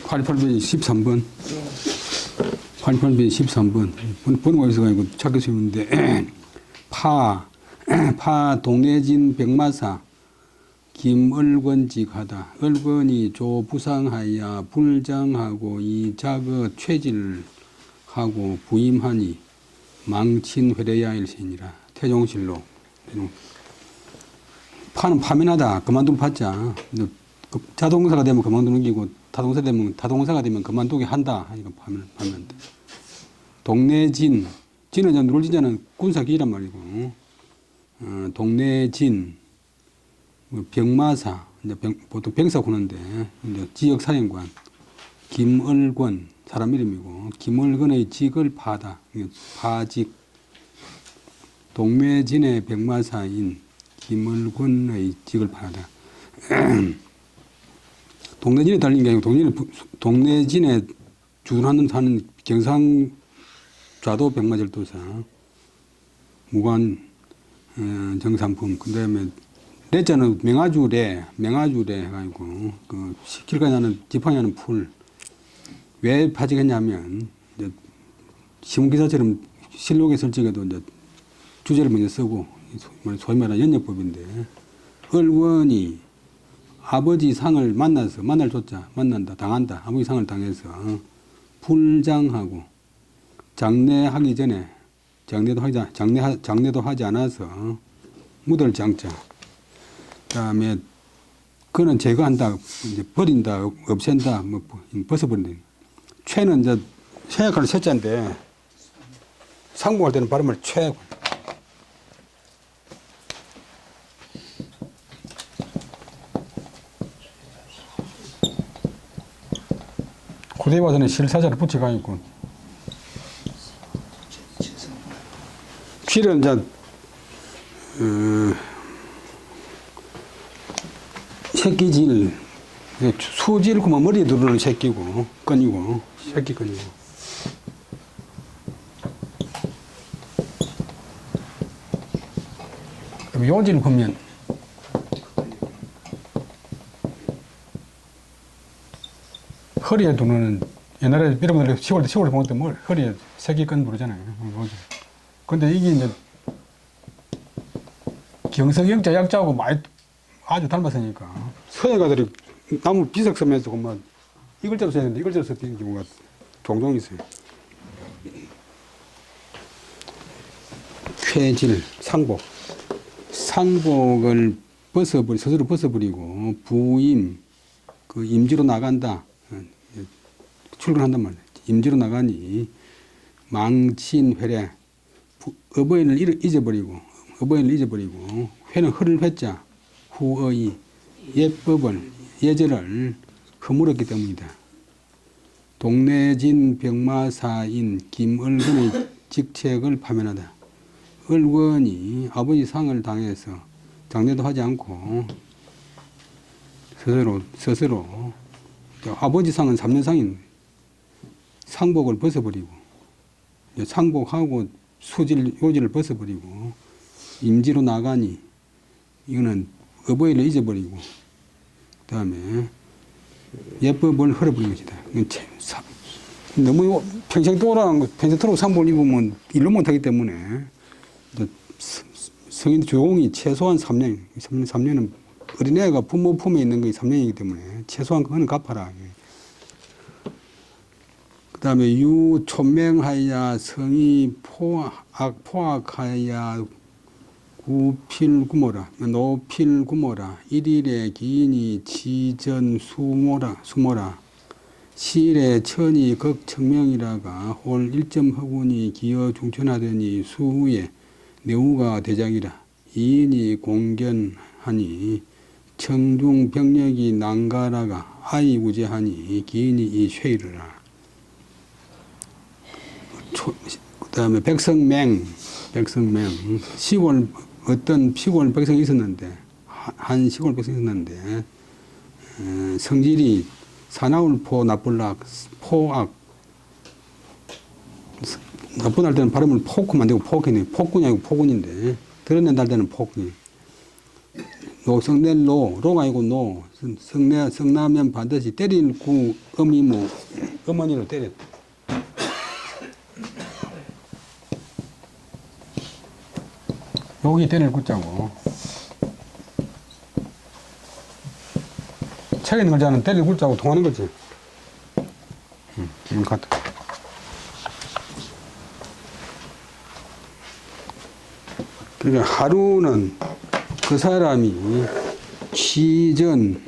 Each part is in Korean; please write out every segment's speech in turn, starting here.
88페이지 13번. 88페이지 13번. 번호가 있어가지고 찾기 쉬운데, 파 동래진 백마사 김을권직하다. 을권이 조부상하여 불장하고 이 작어 최질하고 부임하니 망친회래야일시니라. 태종실록. 파는 파면하다. 그만두면 받자. 자동사가 되면 그만두는 기고 타동사가 되면 그만두게 한다. 하니까 파면 돼. 동래진. 진은 이제 누를진자는 군사기란 말이고. 동래진. 병마사. 이제 보통 병사 구는데 이제 지역사령관. 김을권. 사람 이름이고. 김을권의 직을 파다. 파직. 동래진의 병마사인 김을권의 직을 파다. 동래진에 달린 게 아니고 동래진에 주둔하는 사는 경상좌도 병마절도사 무관 정산품. 그 다음에 내자는 명아주래 해가지고 그 길가에 나는 지팡이 하는 풀. 왜 파직했냐면 이제 신문기사처럼 실록에 설치게도 이제 주제를 먼저 쓰고 소위 말하는 연역법인데 을원이 아버지 상을 만나서 만날 조자 만난다 당한다 아버지 상을 당해서 불장하고 장례하기 전에 장례도 하지 않아서 묻을 장자. 그다음에 그는 제거한다 이제 버린다 없앤다 뭐 벗어버린다. 최는 이제 최약할 쇠자인데 상봉할 때는 발음을 최. 고대 와서는 실사자를 붙여가지고 필은 이제 새끼질 수질 그만 머리에 두르는 새끼고 끈이고 새끼 끈이고 그럼 요질 보면 허리에 두는 옛날에 여러분들 시골 보는 때 뭘 허리에 새끼끈 부르잖아요. 근데 이게 이제 경성영자 약자하고 많이 아주 닮았으니까 서예가들이 나무 비석 쓰면서 그만 이 글자로 써야 되는데 이 글자로 쓰는 경우가 종종 있어요. 쾌질, 상복을 스스로 벗어버리고 부임, 그 임지로 나간다. 출근한단 말이에요. 임지로 나가니 망친회래 어버이를 잊어버리고 회는 흐를 회자 후의 예절을 허물었기 때문이다. 동래진 병마사인 김을권의 직책을 파면하다. 을권이 아버지 상을 당해서 장례도 하지 않고 스스로 아버지 상은 3년상인 상복을 벗어버리고 상복하고 요지를 벗어버리고 임지로 나가니 이거는 어버이를 잊어버리고 그 다음에 예법을 흘려버린 것이다. 너무 평생 동안 상복을 입으면 일로 못하기 때문에 성인 조공이 최소한 3년 3년은 어린애가 부모 품에 있는 게 3년이기 때문에 최소한 그거는 갚아라. 그 다음에 유촌맹하야 성이 포악하야 구필구모라 노필구모라 일일의 기인이 치전 수모라 시일의 천이 극청명이라가 홀 일점허군이 기어 중천하더니 수후에 내후가 대장이라 이인이 공견하니 청중병력이 난가라가 아이우제하니 기인이 이 쇠이르라. 그 다음에 백성맹 시골 어떤 시골 백성이 있었는데 한 시골 백성이 있었는데 성질이 사나울포 나쁠락 포악 나쁜 할 때는 발음을 포크 만들고 포크니 폭군이 아니고 포군인데 들어낸다 할 때는 포군이 성낼로, 로가 아니고 노, 성나면 반드시 때릴 구, 음이 뭐, 어머니를 때렸다. 여기 때릴 구자고. 책에 있는 글자는 때릴 굴자고 통하는 거지. 같아. 그러니까 하루는 그 사람이 취전,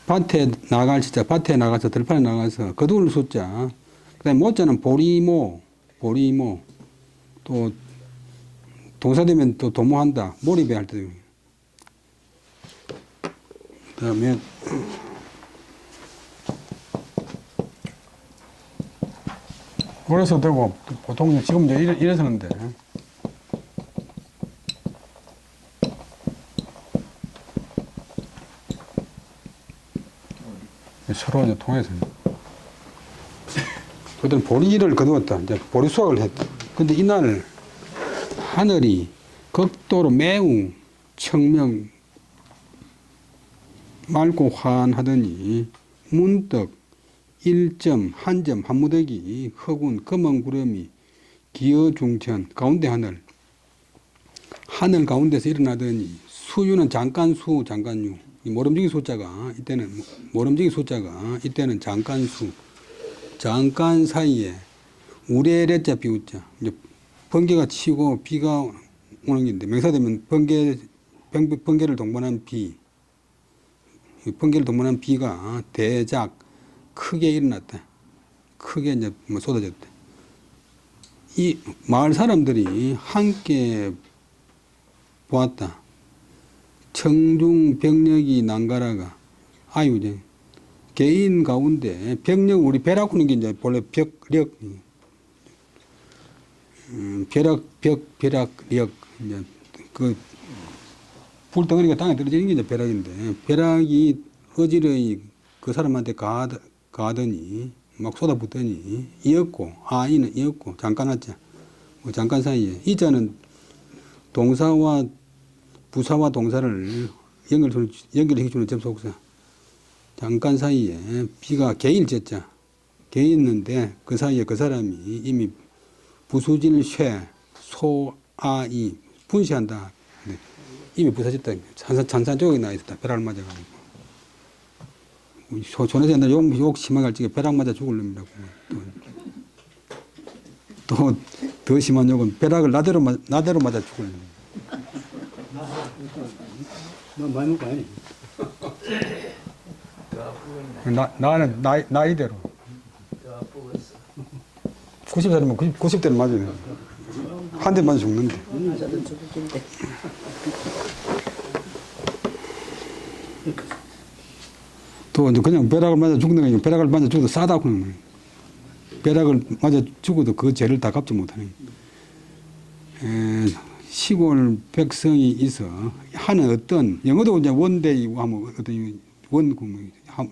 밭에 나갈 진짜 밭에 나가서 들판에 나가서 거두를 숫자. 그다음에 모자는 보리모, 또 동사되면 또 도모한다. 몰입해 할 때. 그다음에 그래서 되고 보통 지금 이제 이래서는데 서로 이제 통해서 그들은 보리를 거두었다. 이제 보리 수확을 했다. 근데 이날 하늘이 극도로 매우 청명 맑고 환하더니 문득 1점, 한 점, 한 무더기 허군 검은 구름이 기어 중천 가운데 하늘 가운데서 일어나더니 수유는 잠깐수, 잠깐유. 모름지기 숫자가 이때는 잠깐수, 잠깐 사이에 우레레자 비우자. 이제 번개가 치고 비가 오는 게 있는데 명사되면 번개를 동반한 비. 번개를 동반한 비가 대작 크게 일어났다. 크게 이제 뭐 쏟아졌다. 이 마을 사람들이 함께 보았다. 청중 병력이 난가라가 아유제 개인 가운데 병력 우리 벼락 하는 게 이제 본래 벽력 벼락력 이제 그 불덩어리가 땅에 떨어지는 게 이제 벼락인데 벼락이 어지러이 그 사람한테 가더니 막 쏟아붓더니 이었고 이는 이었고 잠깐 왔자 뭐 잠깐 사이에 이자는 동사와 부사와 동사를 연결해주는 접속사. 잠깐 사이에 비가 개일제자 개있는데 그 사이에 그 사람이 이미 부수질 쇠 소아이 분시한다. 이미 부서졌다. 산산 쪽에 나 있었다. 벼락을 맞아가지고. 손에서 옛날에 욕 심하게 할 적에 벼락 맞아 죽을 놈이라고. 또 더 심한 욕은 벼락을 나대로 맞아 죽을 놈. 많이 먹고 아니? 나는 나이대로. 90살이면 90대는 맞아요. 한 대 맞아 죽는데. 맞아도 죽을텐데. 또 이제 그냥 벼락을 맞아 죽는 거 아니고 벼락을 맞아 죽어도 싸다고 하는 거예요. 벼락을 맞아 죽어도 그 죄를 다 갚지 못하는 시골 백성이 있어 하는 어떤 영어도 이제 원데이고 하면 어떤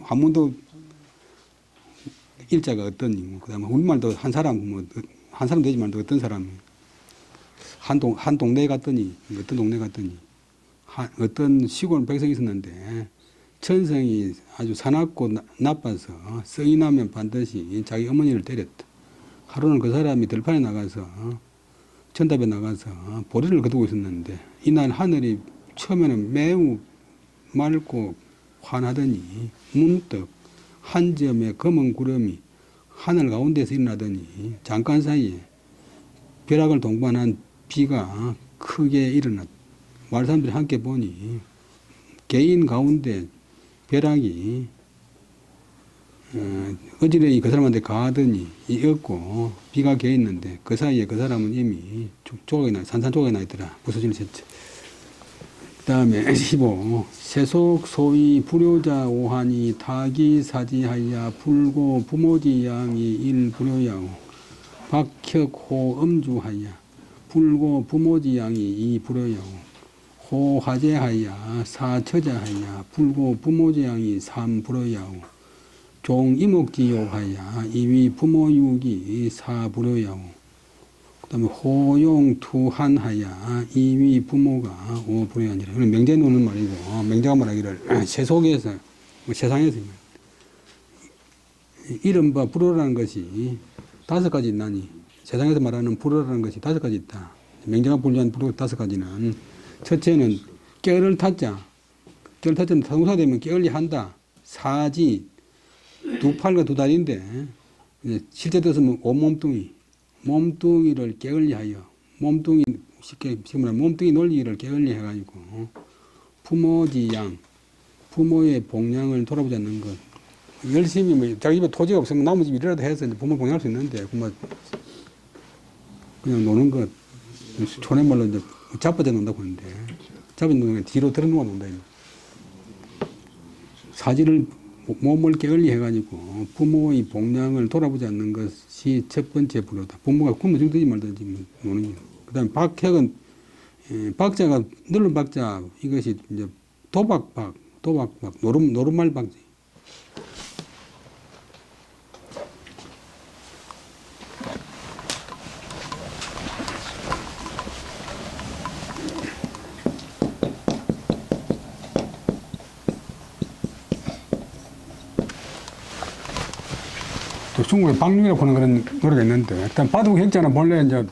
한문도 일자가 어떤 그다음에 우리말도 한 사람 되지만 어떤 사람 한 동네 갔더니 어떤 시골 백성이 있었는데 천성이 아주 사납고 나빠서 성이 나면 반드시 자기 어머니를 때렸다. 하루는 그 사람이 들판에 나가서 전답에 나가서 보리를 거두고 있었는데 이날 하늘이 처음에는 매우 맑고 환하더니 문득 한 점의 검은 구름이 하늘 가운데서 일어나더니 잠깐 사이에 벼락을 동반한 비가 크게 일어났다. 마을 사람들이 함께 보니 개인 가운데 벼락이 어지러이 그 사람한테 가더니 이었고 비가 개 있는데 그 사이에 그 사람은 이미 산산 조각이 나 있더라. 부서질 쳤지. 그 다음에 15 세속 소위 불효자 오하니 타기 사지하야 불고 부모지 양이 일 불효야오 박혁호 음주하야 불고 부모지 양이 이 불효야오 호화제하야 사처자하야 불고 부모지 양이 삼 불효야오 종 이목지요하야 이위 부모육이 사불효야오. 그다음에 호용투한하야 이위 부모가 오불효하니라. 이건 명제에 놓는 말이고 명제가 말하기를 세속에서 세상에서 이른바 불효라는 것이 5가지 있나니 세상에서 말하는 불효라는 것이 5가지 있다. 명제가 분류한 불효 5가지는 첫째는 깨를 타자. 깨를 타자는 타동사 되면 깨을리 한다. 사지 두 팔과 두 다리인데 실제 뜻은 온몸뚱이 몸뚱이를 게을리하여 몸뚱이 쉽게 말하면 몸뚱이 논리를 게을리 해가지고 부모지양 부모의 복양을 돌아보지 않는 것 열심히 뭐 자기 집에 토지가 없으면 나무 집 이라도 해서 이제 부모 복양할 수 있는데 뭐 그냥 노는 것 촌의말로 이제 자빠져 논다고 하는데 자빠져 노는 게 뒤로 들어놓아 논다. 사지를 몸을 게을리 해가지고 부모의 복양을 돌아보지 않는 것이 첫 번째 불효다. 부모가 굶어 죽든지 말든지 노는 거예요. 그 다음에 박핵은, 박자가, 늘른 박자, 이것이 이제 도박박, 노름말 박자. 또 중국에 박육이라고 하는 그런 노래가 있는데, 일단 바둑 핵자는 본래 이제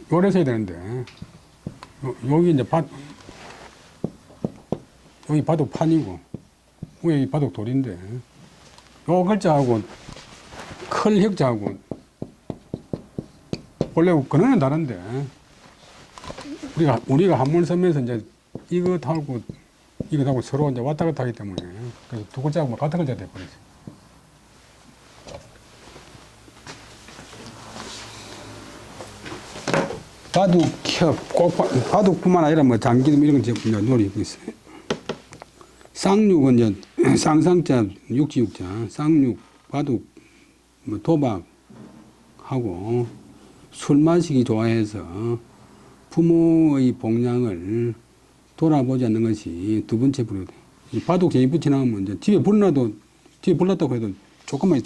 요래 써야 되는데, 여기 이제 여기 바둑판이고, 위에 바둑 돌인데, 요 글자하고, 클 핵자하고, 원래 근원은 다른데, 우리가 한문 쓰면서 이제 이것하고 서로 이제 왔다 갔다 하기 때문에, 그래서 두 글자하고 같은 글자 돼버렸어요. 바둑뿐만 아니라 뭐 장기도 이런 거 노리고 있어요. 쌍육은 이제 쌍쌍자, 육지육자, 쌍육, 바둑, 뭐 도박하고 술 마시기 좋아해서 부모의 복양을 돌아보지 않는 것이 두 번째 불효다. 바둑 재미 붙이 나오면 이제 집에 불났다고 해도 조금만 해.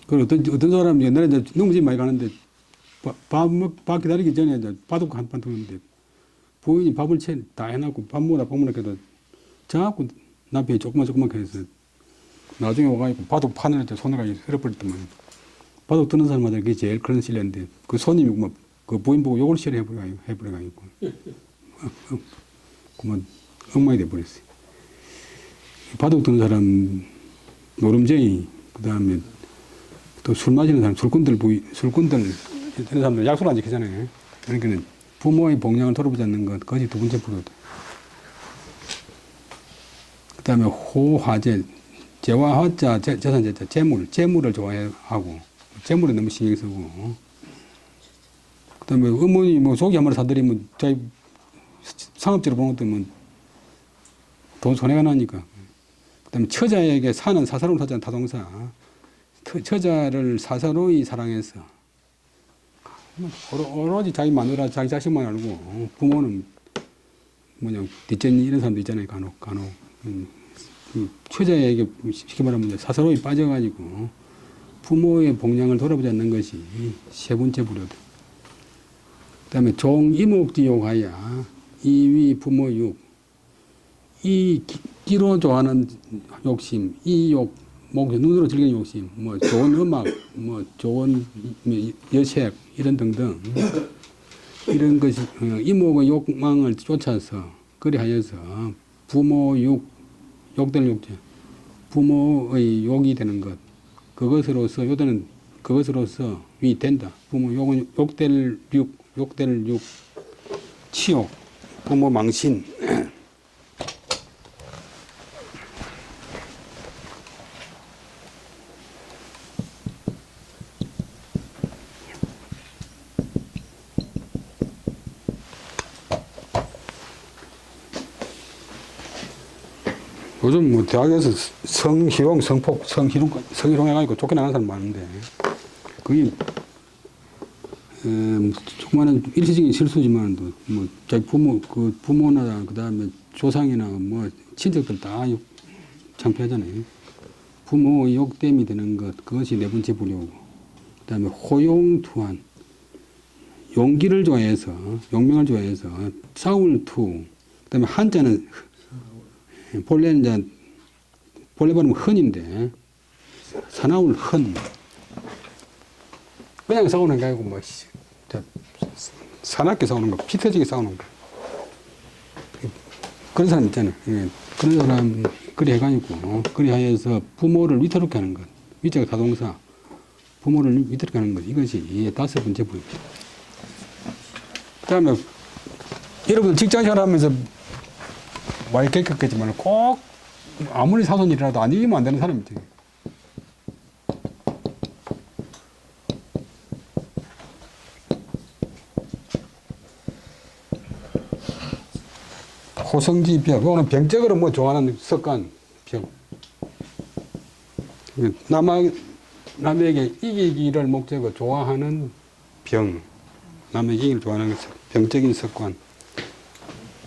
그리고 어떤 사람이 옛날에 이제 농부집 많이 가는데 밥 기다리기 전에 이제 바둑 한 판 두는데 부인이 밥을 다 해놨고 밥 먹으라 해도 자꾸 남편이 조금만 해서 나중에 와가지고 바둑 판을 이제 손에가 흐려버렸더만 바둑 두는 사람마다 그게 제일 그런 실례인데 그 손님이 막 그 부인 보고 욕을 해버려가지고 그만 엉망이 돼버렸어요. 바둑 두는 사람 노름쟁이 그 다음에 또 술 마시는 사람, 술꾼들 이런 사람들 약속을 안 지키잖아요. 그러니까 부모의 복양을 돌아보지 않는 것, 그것이 두 번째 불효다. 그 다음에 호화재, 재화화자, 재산재자, 재물을 좋아하고, 재물에 너무 신경 쓰고, 그 다음에 어머니 뭐 소고기 한 마리 사드리면 자기 상업지로 보는 것도 뭐 돈 손해가 나니까. 그 다음에 처자에게 사는 사사로운 사자는 타동사. 처자를 사사로이 사랑해서 오로지 자기 마누라 자기 자식만 알고 부모는 뒷전이 이런 사람도 있잖아요. 간혹 처자에게 쉽게 말하면 사사로이 빠져가지고 부모의 복양을 돌아보지 않는 것이 세 번째 불효다. 그 다음에 종이목지욕하야 이위 부모육 이 끼로 좋아하는 욕심 이욕 눈으로 즐기는 욕심, 뭐 좋은 음악, 뭐 좋은 여색 이런 등등 이런 것이 이목의 욕망을 쫓아서 그리하여서 부모욕, 욕될 욕제, 부모의 욕이 되는 것 그것으로서 요새는 그것으로서 위 된다. 부모 욕은 욕될 욕, 치욕, 부모 망신. 요즘 뭐 대학에서 성희롱 해가지고 쫓겨나가는 사람 많은데, 그게, 정말은 일시적인 실수지만, 뭐, 자기 부모나, 그 다음에 조상이나 뭐, 친척들 다 창피하잖아요. 부모의 욕됨이 되는 것, 그것이 네 번째 불효고. 그 다음에 호용투한, 용기를 좋아해서, 용명을 좋아해서, 싸울 투. 그 다음에 한자는, 본래는 이제, 본래 발음은 헌인데, 사나울 헌. 그냥 싸우는 게 아니고, 뭐, 사납게 싸우는 거, 피 터지게 싸우는 거. 그런 사람 있잖아요. 예. 그런 사람, 그리 해가지고, 그리 하여서 부모를 위태롭게 하는 것. 위자가 타동사. 부모를 위태롭게 하는 것. 이것이 다섯 번째 불입니다. 그 다음에, 여러분 직장 생활 하면서 많이 겪었겠지만 꼭 아무리 사손이라도 안 이기면 안 되는 사람이 있죠. 호성지 병, 그거는 병적으로 뭐 좋아하는 습관, 병. 남에게 이기기를 목적으로 좋아하는 병. 남에게 이기기를 좋아하는 병적인 습관.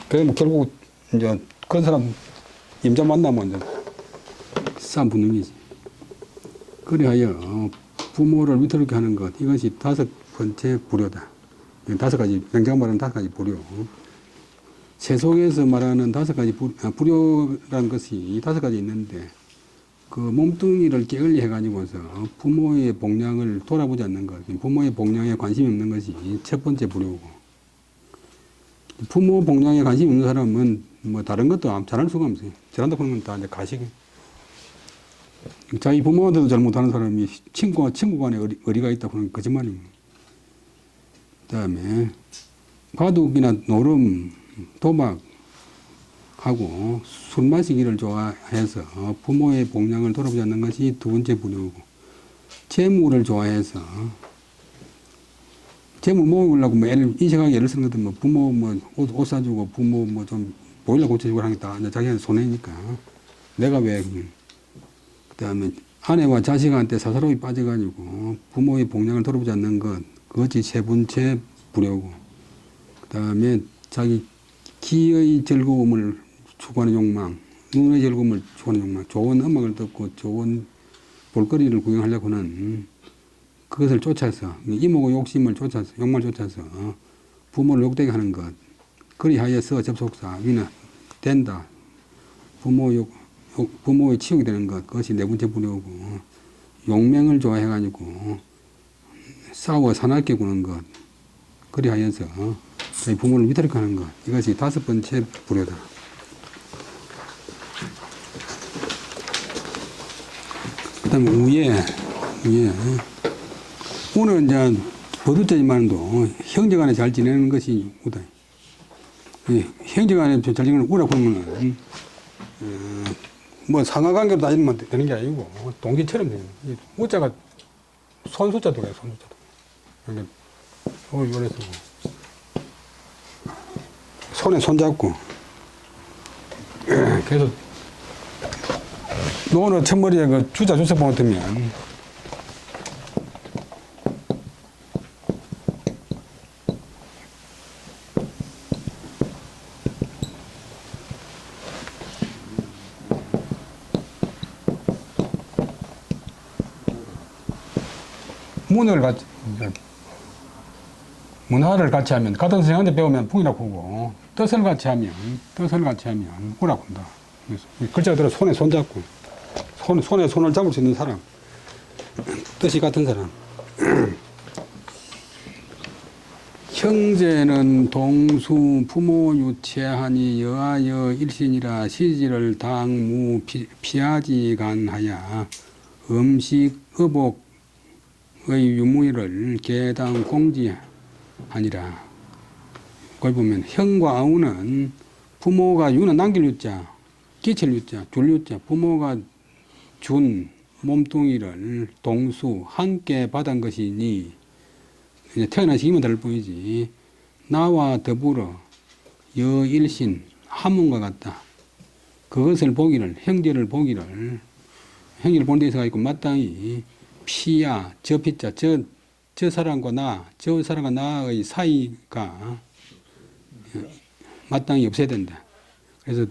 그럼 결국, 이제, 그런 사람, 임자 만나면 이제, 싸움 붙는 거지. 그리하여, 부모를 위태롭게 하는 것, 이것이 다섯 번째 불효다. 다섯 가지, 병자가 말하는 다섯 가지 불효. 세속에서 말하는 다섯 가지 불효라는 것이 다섯 가지 있는데, 그 몸뚱이를 게을리 해가지고서 부모의 복량을 돌아보지 않는 것, 부모의 복량에 관심이 없는 것이 첫 번째 불효고, 부모 복량에 관심이 없는 사람은 뭐 다른 것도 잘할 수가 없어요. 잘한다고 하는 건 다 이제 가식. 자기 부모한테도 잘 못하는 사람이 친구 간에 의리가 있다고 하는 거짓말입니다. 그 다음에 바둑이나 노름, 도박하고 술 마시기를 좋아해서 부모의 복량을 돌아보지 않는 것이 두 번째 불효고, 재물을 좋아해서 재물 모으려고 뭐 인식하게 예를 쓰는 것도 뭐 부모 뭐 옷 사주고 부모 뭐 좀 보일러 고쳐주고 하겠다. 자기한테 손해니까. 내가 왜, 그 다음에 아내와 자식한테 사사로이 빠져가지고 부모의 복량을 돌아보지 않는 것, 그것이 세 번째 불효고, 그 다음에 자기 귀의 즐거움을 추구하는 욕망, 눈의 즐거움을 추구하는 욕망, 좋은 음악을 듣고 좋은 볼거리를 구경하려고 하는 그것을 쫓아서, 이목의 욕심을 쫓아서, 욕망을 쫓아서 부모를 욕되게 하는 것. 그리하여서 접속사, 위나 된다. 부모의 치욕이 되는 것. 그것이 네 번째 불효고, 용맹을 좋아해가지고 싸워 사납게 구는 것. 그리하여서 저희 부모를 위태롭게 하는 것. 이것이 다섯 번째 불효다. 그 다음에 우예. 우는 이제 버릇되지만도 형제간에 잘 지내는 것이 우다. 형제간에 잘 지내는 우라고 하면은, 뭐 상하관계로 따지면 되는 게 아니고 동기처럼 되는 거예요. 우자가 손수자도 그래요, 손수자도. 그래서 손에 손잡고, 그래서 노는 첫머리에 그 주자 주석 보면 문화를 같이 하면, 같은 선생한테 배우면 풍이라고 하고, 뜻을 같이 하면 우라고 한다. 글자가 들어 손에 손잡고, 손에 손을 잡을 수 있는 사람, 뜻이 같은 사람. 형제는 동수 부모 유체하니 여하여 일신이라 시지를 당무 피하지 간하야 음식 의복의 유무를 계당 공지하니라. 거기 보면 형과 아우는 부모가 유는 남길 유자, 끼칠 유자, 줄 유자, 부모가 준 몸뚱이를 동수 함께 받은 것이니 태어난 시기만 다를 뿐이지 나와 더불어 여일신 한 몸과 같다. 그것을 보기를 형제를 보는 데서 있고 마땅히 피야 저 피자 저 사람과 나의 사이가 마땅히 없어야 된다. 그래서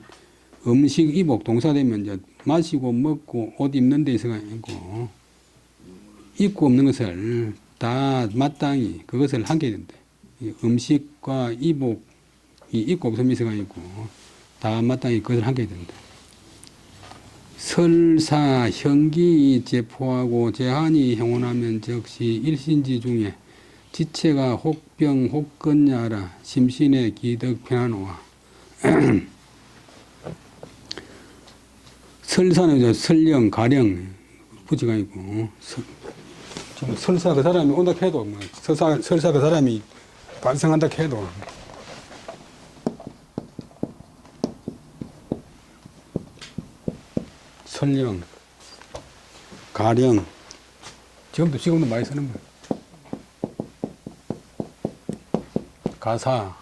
음식 이복 동사되면 이제 마시고 먹고 옷 입는 데 있어가 있고 있고 없는 것을 다 마땅히 그것을 하게 된대. 음식과 이복이 있고 없음이 있어가 있고 다 마땅히 그것을 하게 된다. 설사 형기 제포하고 제한이 형원하면 즉시 일신지 중에 지체가 혹병 혹건야라 심신의 기득 편안호와 설사는 설령 가령 부지가 있고 지금 설사 그 사람이 온다 해도 뭐 설사 그 사람이 반성한다 해도 설령 가령 지금도 많이 쓰는 거예요. 가사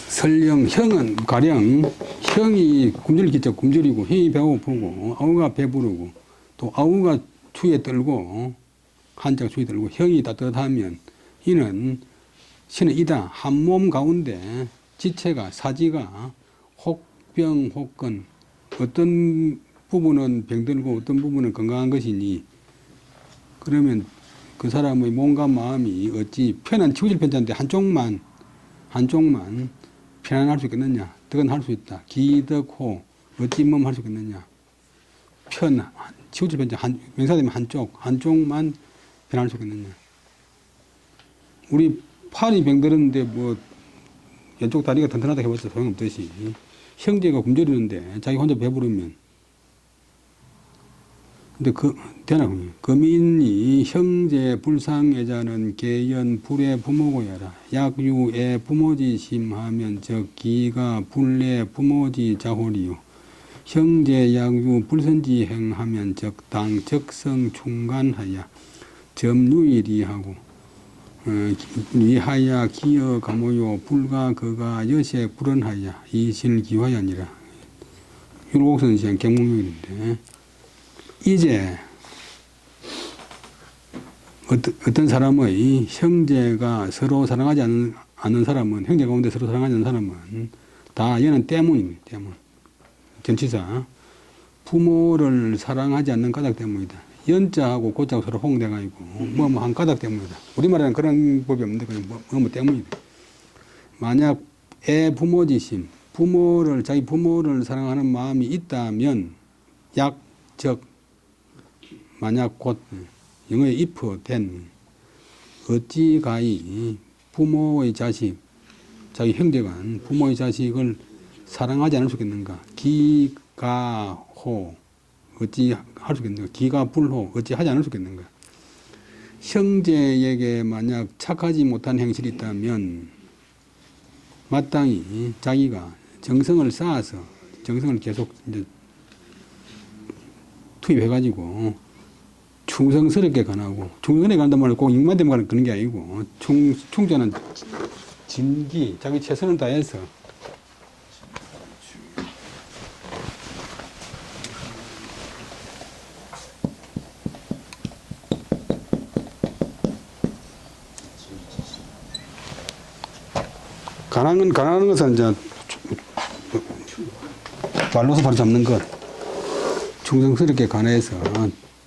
설령 형은 가령 형이 굶주릴 기적 굶주리고 형이 배고프고 아우가 배부르고 또 아우가 추위에 떨고 한짝 추위에 떨고 형이 따뜻하면 이는 신은 이다 한 몸 가운데 지체가 사지가 혹병 혹건 어떤 부분은 병들고 어떤 부분은 건강한 것이니 그러면 그 사람의 몸과 마음이 어찌 편한 치우질 편자인데 한쪽만 편안할 수 있겠느냐? 덕은 할 수 있다. 기덕호 어찌 몸할 수 있겠느냐? 치우질 편자 명사되면 한쪽만 편안할 수 있겠느냐? 우리 팔이 병들었는데 뭐 왼쪽 다리가 튼튼하다 해봤자 소용없듯이 형제가 굶주리는데 자기 혼자 배부르면 근데 되나 거민이 형제 불상애자는 계연 불의 부모고야라 약유의 부모지 심하면 저 기가 불내 부모지 자홀이요 형제 약유 불선지 행하면 적당 적성 충간하야 점유일이하고 위하야 기어 가모요 불가 그가 여색 불언하야 이실기화야니라 율곡선시한 경몽요일인데 이제 어떤 사람의 형제가 서로 사랑하지 않는 사람은 형제 가운데 서로 사랑하지 않는 사람은 다 얘는 때문입니다. 때문 전치사 부모를 사랑하지 않는 까닭 때문이다. 연자하고 고자하고 서로 홍대가 있고 한 까닭 때문이다. 우리말에는 그런 법이 없는데 그냥 뭐 때문이다. 만약 애 부모지심 자기 부모를 사랑하는 마음이 있다면 즉 만약 곧 영어에 if then 어찌 가히 부모의 자식 자기 형제간 부모의 자식을 사랑하지 않을 수 있겠는가 기가호 어찌 할 수 있겠는가 기가불호 어찌 하지 않을 수 있겠는가 형제에게 만약 착하지 못한 행실이 있다면 마땅히 자기가 정성을 쌓아서 정성을 계속 이제 투입해가지고 충성스럽게 간하고 충성스럽게 간단 말은 꼭 육만 되면 그런 게 아니고 충전은 진기 자기 최선을 다해서 가난한 것은 이제 발로서 바로 잡는 것 충성스럽게 간해서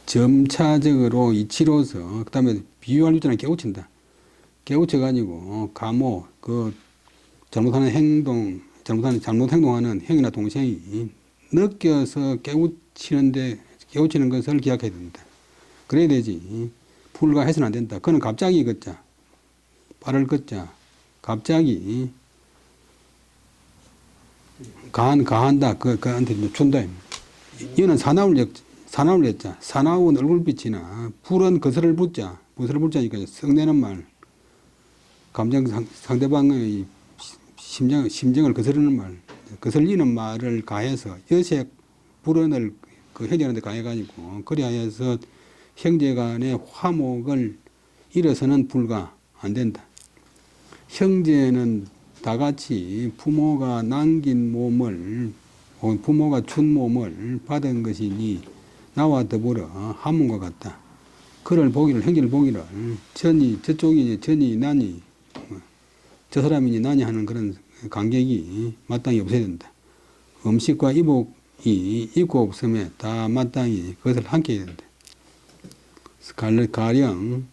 점차적으로 이치로서 그다음에 비유할 유전을 깨우친다. 깨우쳐가지고 감호 잘못 행동하는 형이나 동생이 느껴서 깨우치는 것을 기억해야 된다. 그래야 되지. 불가해서는 안 된다. 그는 갑자기 걷자. 발을 걷자. 갑자기 가한다. 그한테 준다. 이는 사나울 했자. 사나운 얼굴빛이나 불은 거스를 붙자. 거스를 붙자니까 성내는 말. 상대방의 심정을 거스르는 말. 거슬리는 말을 가해서 여색 불언을 그 형제한테 가해가지고 그리하여서 형제 간의 화목을 잃어서는 불가 안 된다. 형제는 다 같이 부모가 남긴 몸을 부모가 준 몸을 받은 것이니 나와 더불어 한 몸과 같다. 그를 보기를 행진을 보기를 전이 저쪽이 전이 난이 저 사람이니 난이 하는 그런 간격이 마땅히 없어야 된다. 음식과 이복이 있고 없음에 다 마땅히 그것을 함께 해야 된다. 가령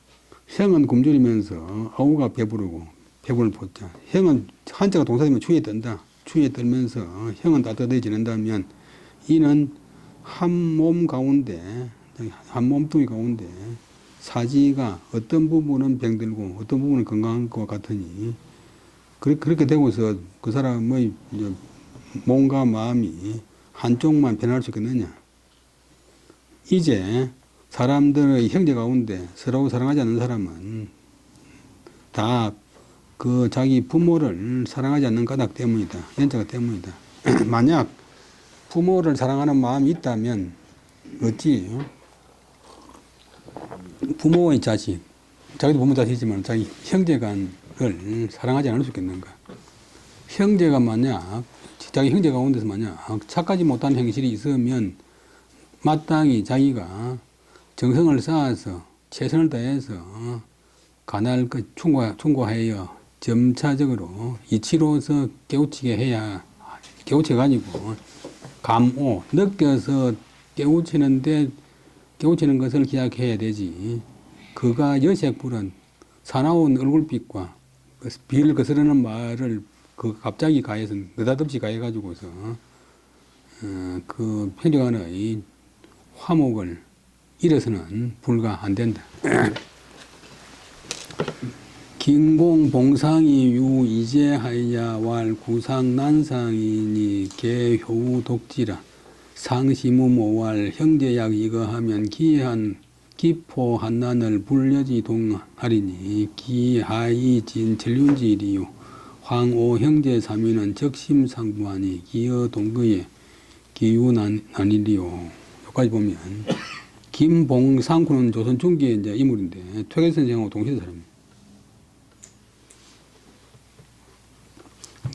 형은 굶주리면서 아우가 배부르고 배부를 보자. 형은 한자가 동사되면 추위에 뜬다. 추위에 떨면서 형은 따뜻해지는다면 이는 한 몸 가운데 한 몸뚱이 가운데 사지가 어떤 부분은 병들고 어떤 부분은 건강한 것 같으니 그렇게 되고서 그 사람의 몸과 마음이 한쪽만 변할 수 있겠느냐. 이제 사람들의 형제 가운데 서로 사랑하지 않는 사람은 다 그 자기 부모를 사랑하지 않는 까닭 때문이다. 연자가 때문이다. 만약 부모를 사랑하는 마음이 있다면 어찌 부모의 자식, 자기도 부모 자식이지만 자기 형제간을 사랑하지 않을 수 있겠는가. 형제가 만약 자기 형제 가운데서 만약 착하지 못한 행실이 있으면 마땅히 자기가 정성을 쌓아서 최선을 다해서 가난을 충고하여 점차적으로 이치로서 깨우치게 해야 깨우쳐가지고 감오 느껴서 깨우치는 것을 기약해야 되지. 그가 여색불은 사나운 얼굴빛과 비를 거스르는 말을 갑자기 가해서 느닷없이 가해가지고서 그 평정한의 화목을 잃어서는 불가 안 된다. 긴공봉상이 유 이제하야 왈 구상난상이니 개효우 독지라 상시무모왈 형제약 이거 하면 기한 기포 한난을 불려지 동하리니 기하이 진 전륜지리요 황오 형제 삼위는 적심상부하니 기어 동거에 기유난이리요. 여기까지 보면 김봉상군은 조선 중기의 이제 인물인데 퇴계 선생하고 동시대 사람입니다.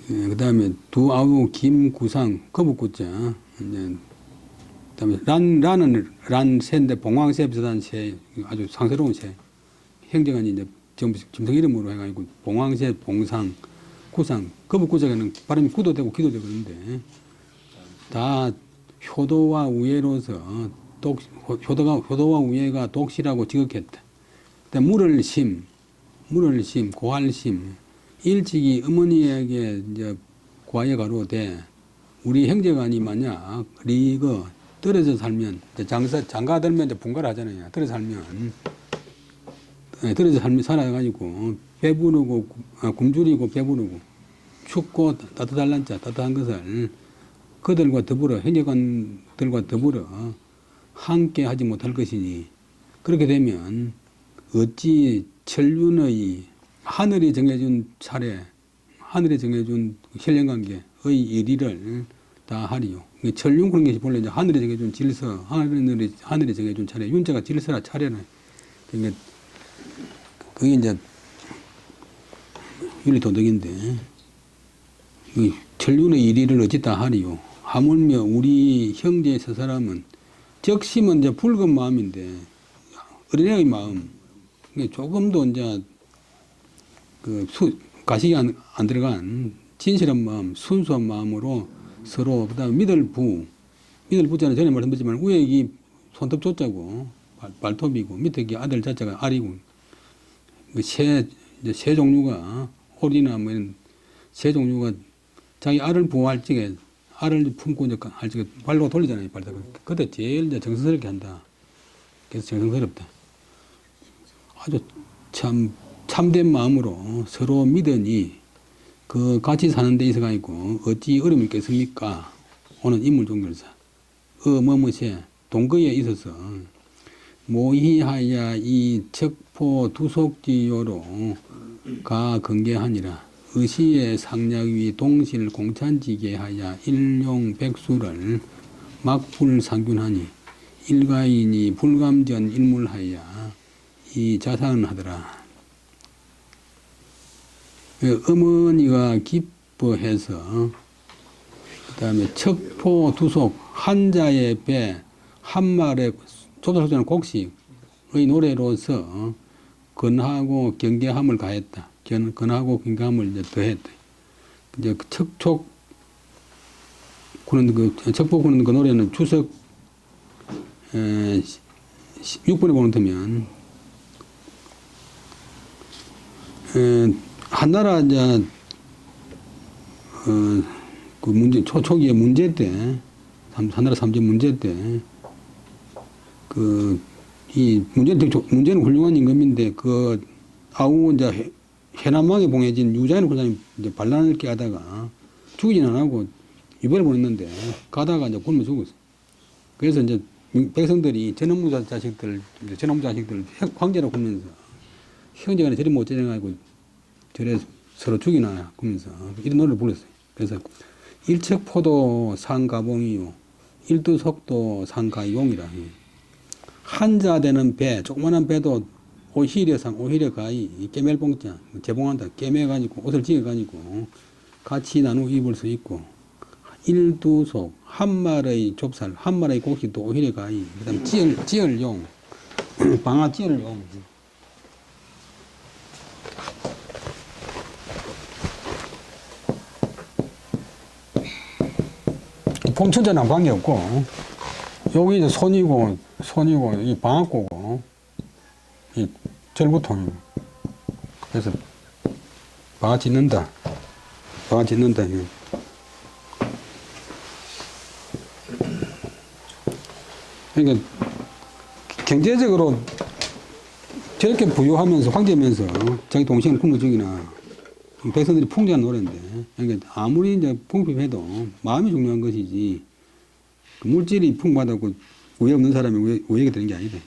그 다음에 두아우 김구상 거북구자 이제 그다음에 란은 새인데 봉황새 비슷한 새 아주 상스러운 새 행정안이 이제 전부 짐승 이름으로 해가지고 봉황새 봉상 구상 거북구자는 발음이 구도 되고 기도 되고 그런데 다 효도와 우예로서 효도와 우예가 독실하고 지극했다. 그다음 물을심 고할심 일찍이 어머니에게 이제 고하여 가로되 우리 형제간이 만약 리거 떨어져 살면 장가 들면 이제 분가를 하잖아요. 떨어져 살면 살아가지고 배부르고 굶주리고 배부르고 춥고 따뜻한 것을 그들과 더불어 형제간들과 더불어 함께 하지 못할 것이니 그렇게 되면 어찌 천륜의 하늘이 정해준 차례, 하늘이 정해준 혈연관계의 일의를 다 하리요. 천륜 그런 것이 본래 이제 하늘이 정해준 질서, 하늘이 정해준 차례, 윤자가 질서라 차례는. 그러니까 그게 이제 윤리도덕인데, 이 천륜의 일의를 어찌 다 하리요. 하물며 우리 형제의 세 사람은 적심은 이제 붉은 마음인데, 어린애의 마음, 조금도 이제 가식이 안 들어간 진실한 마음, 순수한 마음으로 서로 그다음에 믿을 부자는 전에 말씀드렸지만 위에 이 손톱 조자고 발톱이고 밑에 이 아들 자자가 알이고 새 종류가 오리나 뭐 이런 새 종류가 자기 알을 부화할 적에 알을 품고 이제 할 적에 발로 돌리잖아요. 그때 제일 이제 정성스럽게 한다. 그래서 정성스럽다. 아주 참된 마음으로 서로 믿으니 그 같이 사는 데 있어가 있고 어찌 어려움이 있겠습니까? 오는 인물종결사 뭐뭐세 동거에 있어서 모희하야 이 척포 두속지요로 가 건계하니라 의시의 상략위 동실 공찬지게 하야 일용 백수를 막불상균하니 일가인이 불감전 일물하야 이 자상은 하더라. 어머니가 기뻐해서 그 다음에 척포 두속 한자의 배 한 말에 조선소자는 곡식 노래로서 근하고 경계함을 가했다. 근하고 경계함을 이제 더했다. 이제 그 척촉 구는 척보 구는 그 노래는 추석 6번에 보는 터면 한나라 이제 그 문제 초기에 문제 때 한나라 삼제 문제 때 이 문제는 훌륭한 임금인데 그 아우 이제 해남왕에 봉해진 유자인 군사님 이제 반란을 깨하다가 죽이진 안 하고 유배를 보냈는데 가다가 이제 굶어 죽었어. 그래서 이제 백성들이 전업무 자식들 황제라고 하면서 형제간에 저리 못 지내가지고 저래 서로 죽이나 하면서 이런 노래를 불렀어요. 그래서 일척포도 상가봉이요 일두석도 상가용이라. 한자 되는 배, 조그만한 배도 오히려 가히 깨멜봉자 재봉한다. 깨매가지고 옷을 지어가지고 같이 나누어 입을 수 있고 일두속 한 마리의 좁쌀, 한 마리의 고기도 오히려 가히 그다음 찌얼용 방아 찌얼용. 봄천자랑 관계없고 여기 이제 손이고 이 방앗고고 이 절구통이고 그래서 방아 짓는다 이거. 그러니까 경제적으로 저렇게 부유하면서 황제면서 자기 동생을 굶어 죽이나 백성들이 풍자한 노래인데 그러니까 아무리 이제 풍핍해도 마음이 중요한 것이지 그 물질이 풍부하다고 우애 없는 사람이 우애가 되는 게 아니다.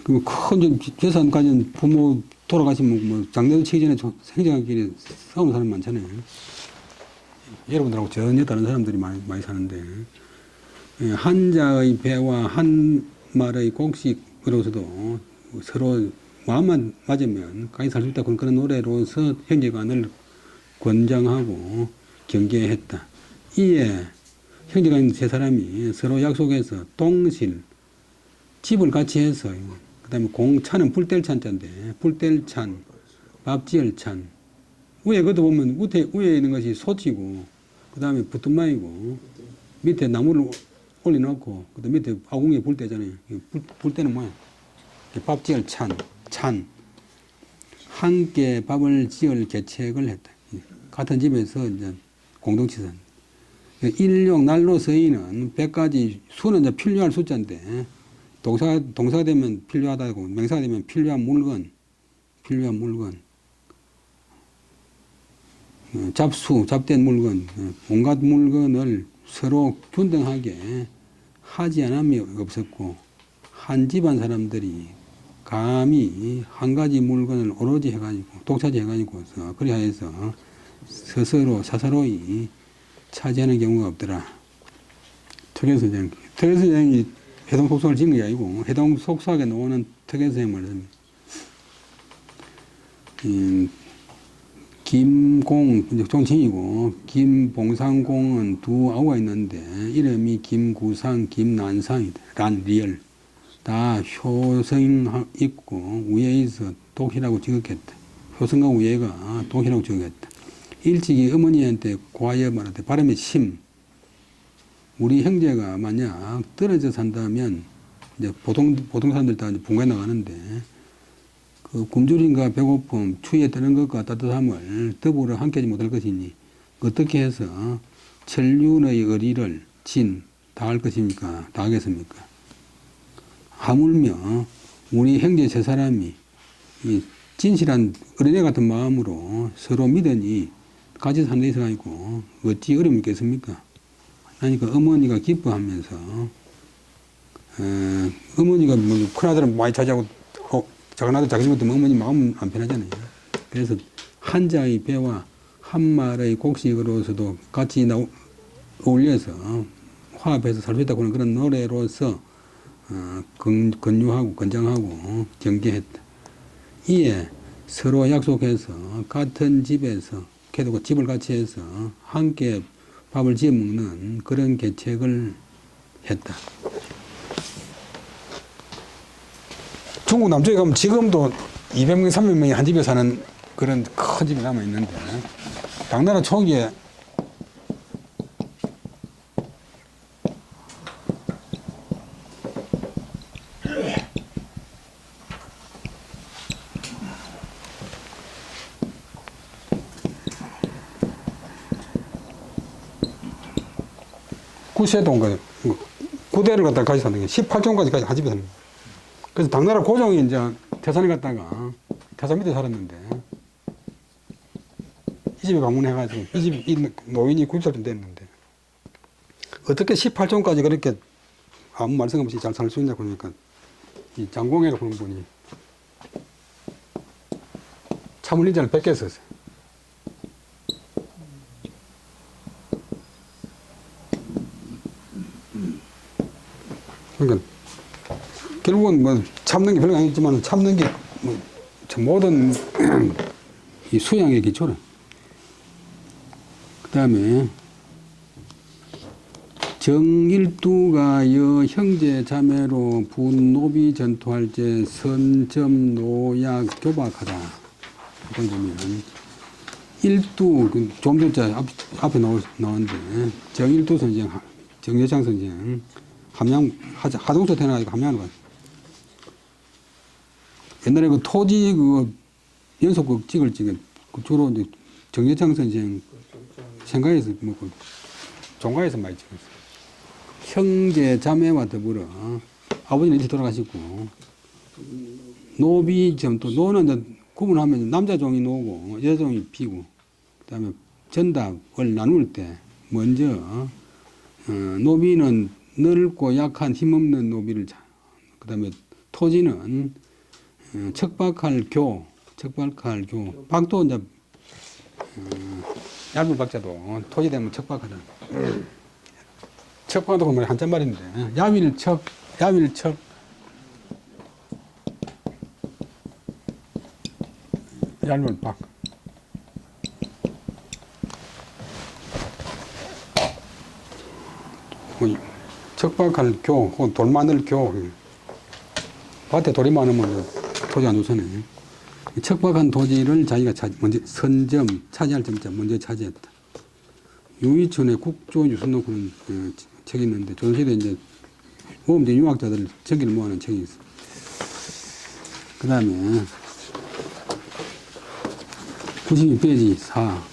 그리고 큰 재산 가진 부모 돌아가시면 뭐 장례도 치기 전에 생장길에 싸우는 사람 많잖아요. 여러분들하고 전혀 다른 사람들이 많이 사는데 한자의 배와 한 말의 곡식으로서도 서로 마음만 맞으면 같이 살 수 있다. 그런 노래로서 형제간을 권장하고 경계했다. 이에 형제간 세 사람이 서로 약속해서 동실 집을 같이 해서 그다음에 공찬은 불뗄 찬자인데 불뗄 찬, 밥지을 찬 위에 그것도 보면 위에 있는 것이 소치고 그다음에 부뚜마이고 밑에 나무를 올려놓고 그다음 밑에 아궁이에 불 때잖아요. 불 때는 뭐야? 밥지을 찬 함께 밥을 지을 계책을 했다. 같은 집에서 이제 공동치산. 일용 날로 서이는 100가지 수는 이제 필요할 숫자인데 동사가 되면 필요하다고 명사가 되면 필요한 물건 잡된 물건 온갖 물건을 서로 균등하게 하지 않음이 없었고 한 집안 사람들이 감히 한 가지 물건을 오로지 해가지고 독차지 해가지고 그리하여서 사서로이 차지하는 경우가 없더라. 턱에서장이 해동 속성을 지은 게 아니고 해동 속성에 나오는 턱에서장 말입니다. 김공 종칭이고 김봉상공은 두 아우가 있는데 이름이 김구상, 김난상이다. 란리얼 다 효성 있고 위에서 독이라고 지었겠다. 효성과 위에가 독이라고 지었겠다. 일찍이 어머니한테 과여 말하되 발음의 심. 우리 형제가 만약 떨어져 산다면 이제 보통 사람들 다 분가해 나가는데 그 굶주림과 배고픔, 추위에 떠는 것과 따뜻함을 더불어 함께하지 못할 것이니 어떻게 해서 천륜의 의리를 다할 것입니까? 다하겠습니까? 하물며 우리 형제 세 사람이 이 진실한 어린애 같은 마음으로 서로 믿으니 같이 사는 데 있어가지고 어찌 어려움이 있겠습니까? 그러니까 어머니가 기뻐하면서 어머니가 뭐 큰아들은 많이 차지하고 작은아들 작은 것도 어머니 마음 안 편하잖아요. 그래서 한자의 배와 한 말의 곡식으로서도 같이 어울려서 화합해서 살 수 있다고 하는 그런 노래로서 권유하고 권장하고 경계했다. 이에 서로 약속해서 같은 집에서 걔도 집을 같이 해서 함께 밥을 지어 먹는 그런 계책을 했다. 중국 남쪽에 가면 지금도 200명, 300명이 한 집에 사는 그런 큰 집이 남아 있는데 당나라 초기에 구세동 구대를 갖다가 같이 사는 게 18종까지 한 집에 사는 거예요. 그래서 당나라 고종이 이제 태산에 갔다가 태산 밑에 살았는데 이 집에 방문해가지고 이 집 이 노인이 90살 됐는데 어떻게 18종까지 그렇게 아무 말씀 없이 잘 살 수 있냐 그러니까 이 장공회라고 보는 분이 차물린자를 뺏겼었어요. 그러니까 결국은 뭐 참는 게 별로 아니지만 참는 게 뭐 모든 이 수양의 기초라. 그 다음에 정일두가 여 형제 자매로 분노비 전투할 때 선점 노약 교박하다. 이걸 보면 일두 좀 전에 앞에 나왔는데 정일두 선생, 정여창 선생 함양 하동서 태어나가지고 함양으로 갔어요. 옛날에 그 토지 그 연속극 찍을 적에 주로 이제 정여창 선생 생가에서 먹고 종가에서 많이 찍었어요. 형제 자매와 더불어 아버지는 일찍 돌아가시고 노비 점도 노는 이제 구분하면 남자 종이 노고 여자 종이 피고 그다음에 전답을 나눌 때 먼저 노비는 넓고 약한 힘없는 노비를 그다음에 토지는 척박할 교 박도 이제 얇은 박자도 토지 되면 척박하다. 척박도 보면 한자말인데 야밀척 얇은 박. 척박할 교, 혹은 돌 많을 교. 밭에 돌이 많으면 토지 안 좋잖아요. 척박한 토지를 자기가 먼저 선점, 차지할 점자 먼저 차지했다. 유이천의 국조유선록 그런 책이 있는데 조선시대 이제 모범적 유학자들 저기를 모아놓은 책이 있어. 그 다음에 92페이지 4.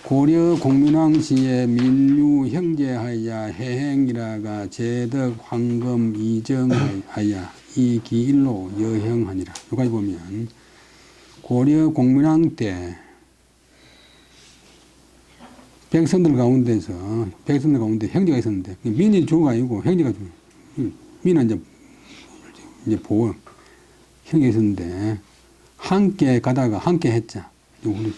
고려 공민왕 시에 민류 형제하야 해행이라가 제덕 황금 이정하야 이 기일로 여형하니라. 여기까지 보면 고려 공민왕 때 백성들 가운데 형제가 있었는데 민이 주가 아니고 형제가 주. 민은 이제 보호 형제가 있었는데 함께 가다가 함께 했자. 우리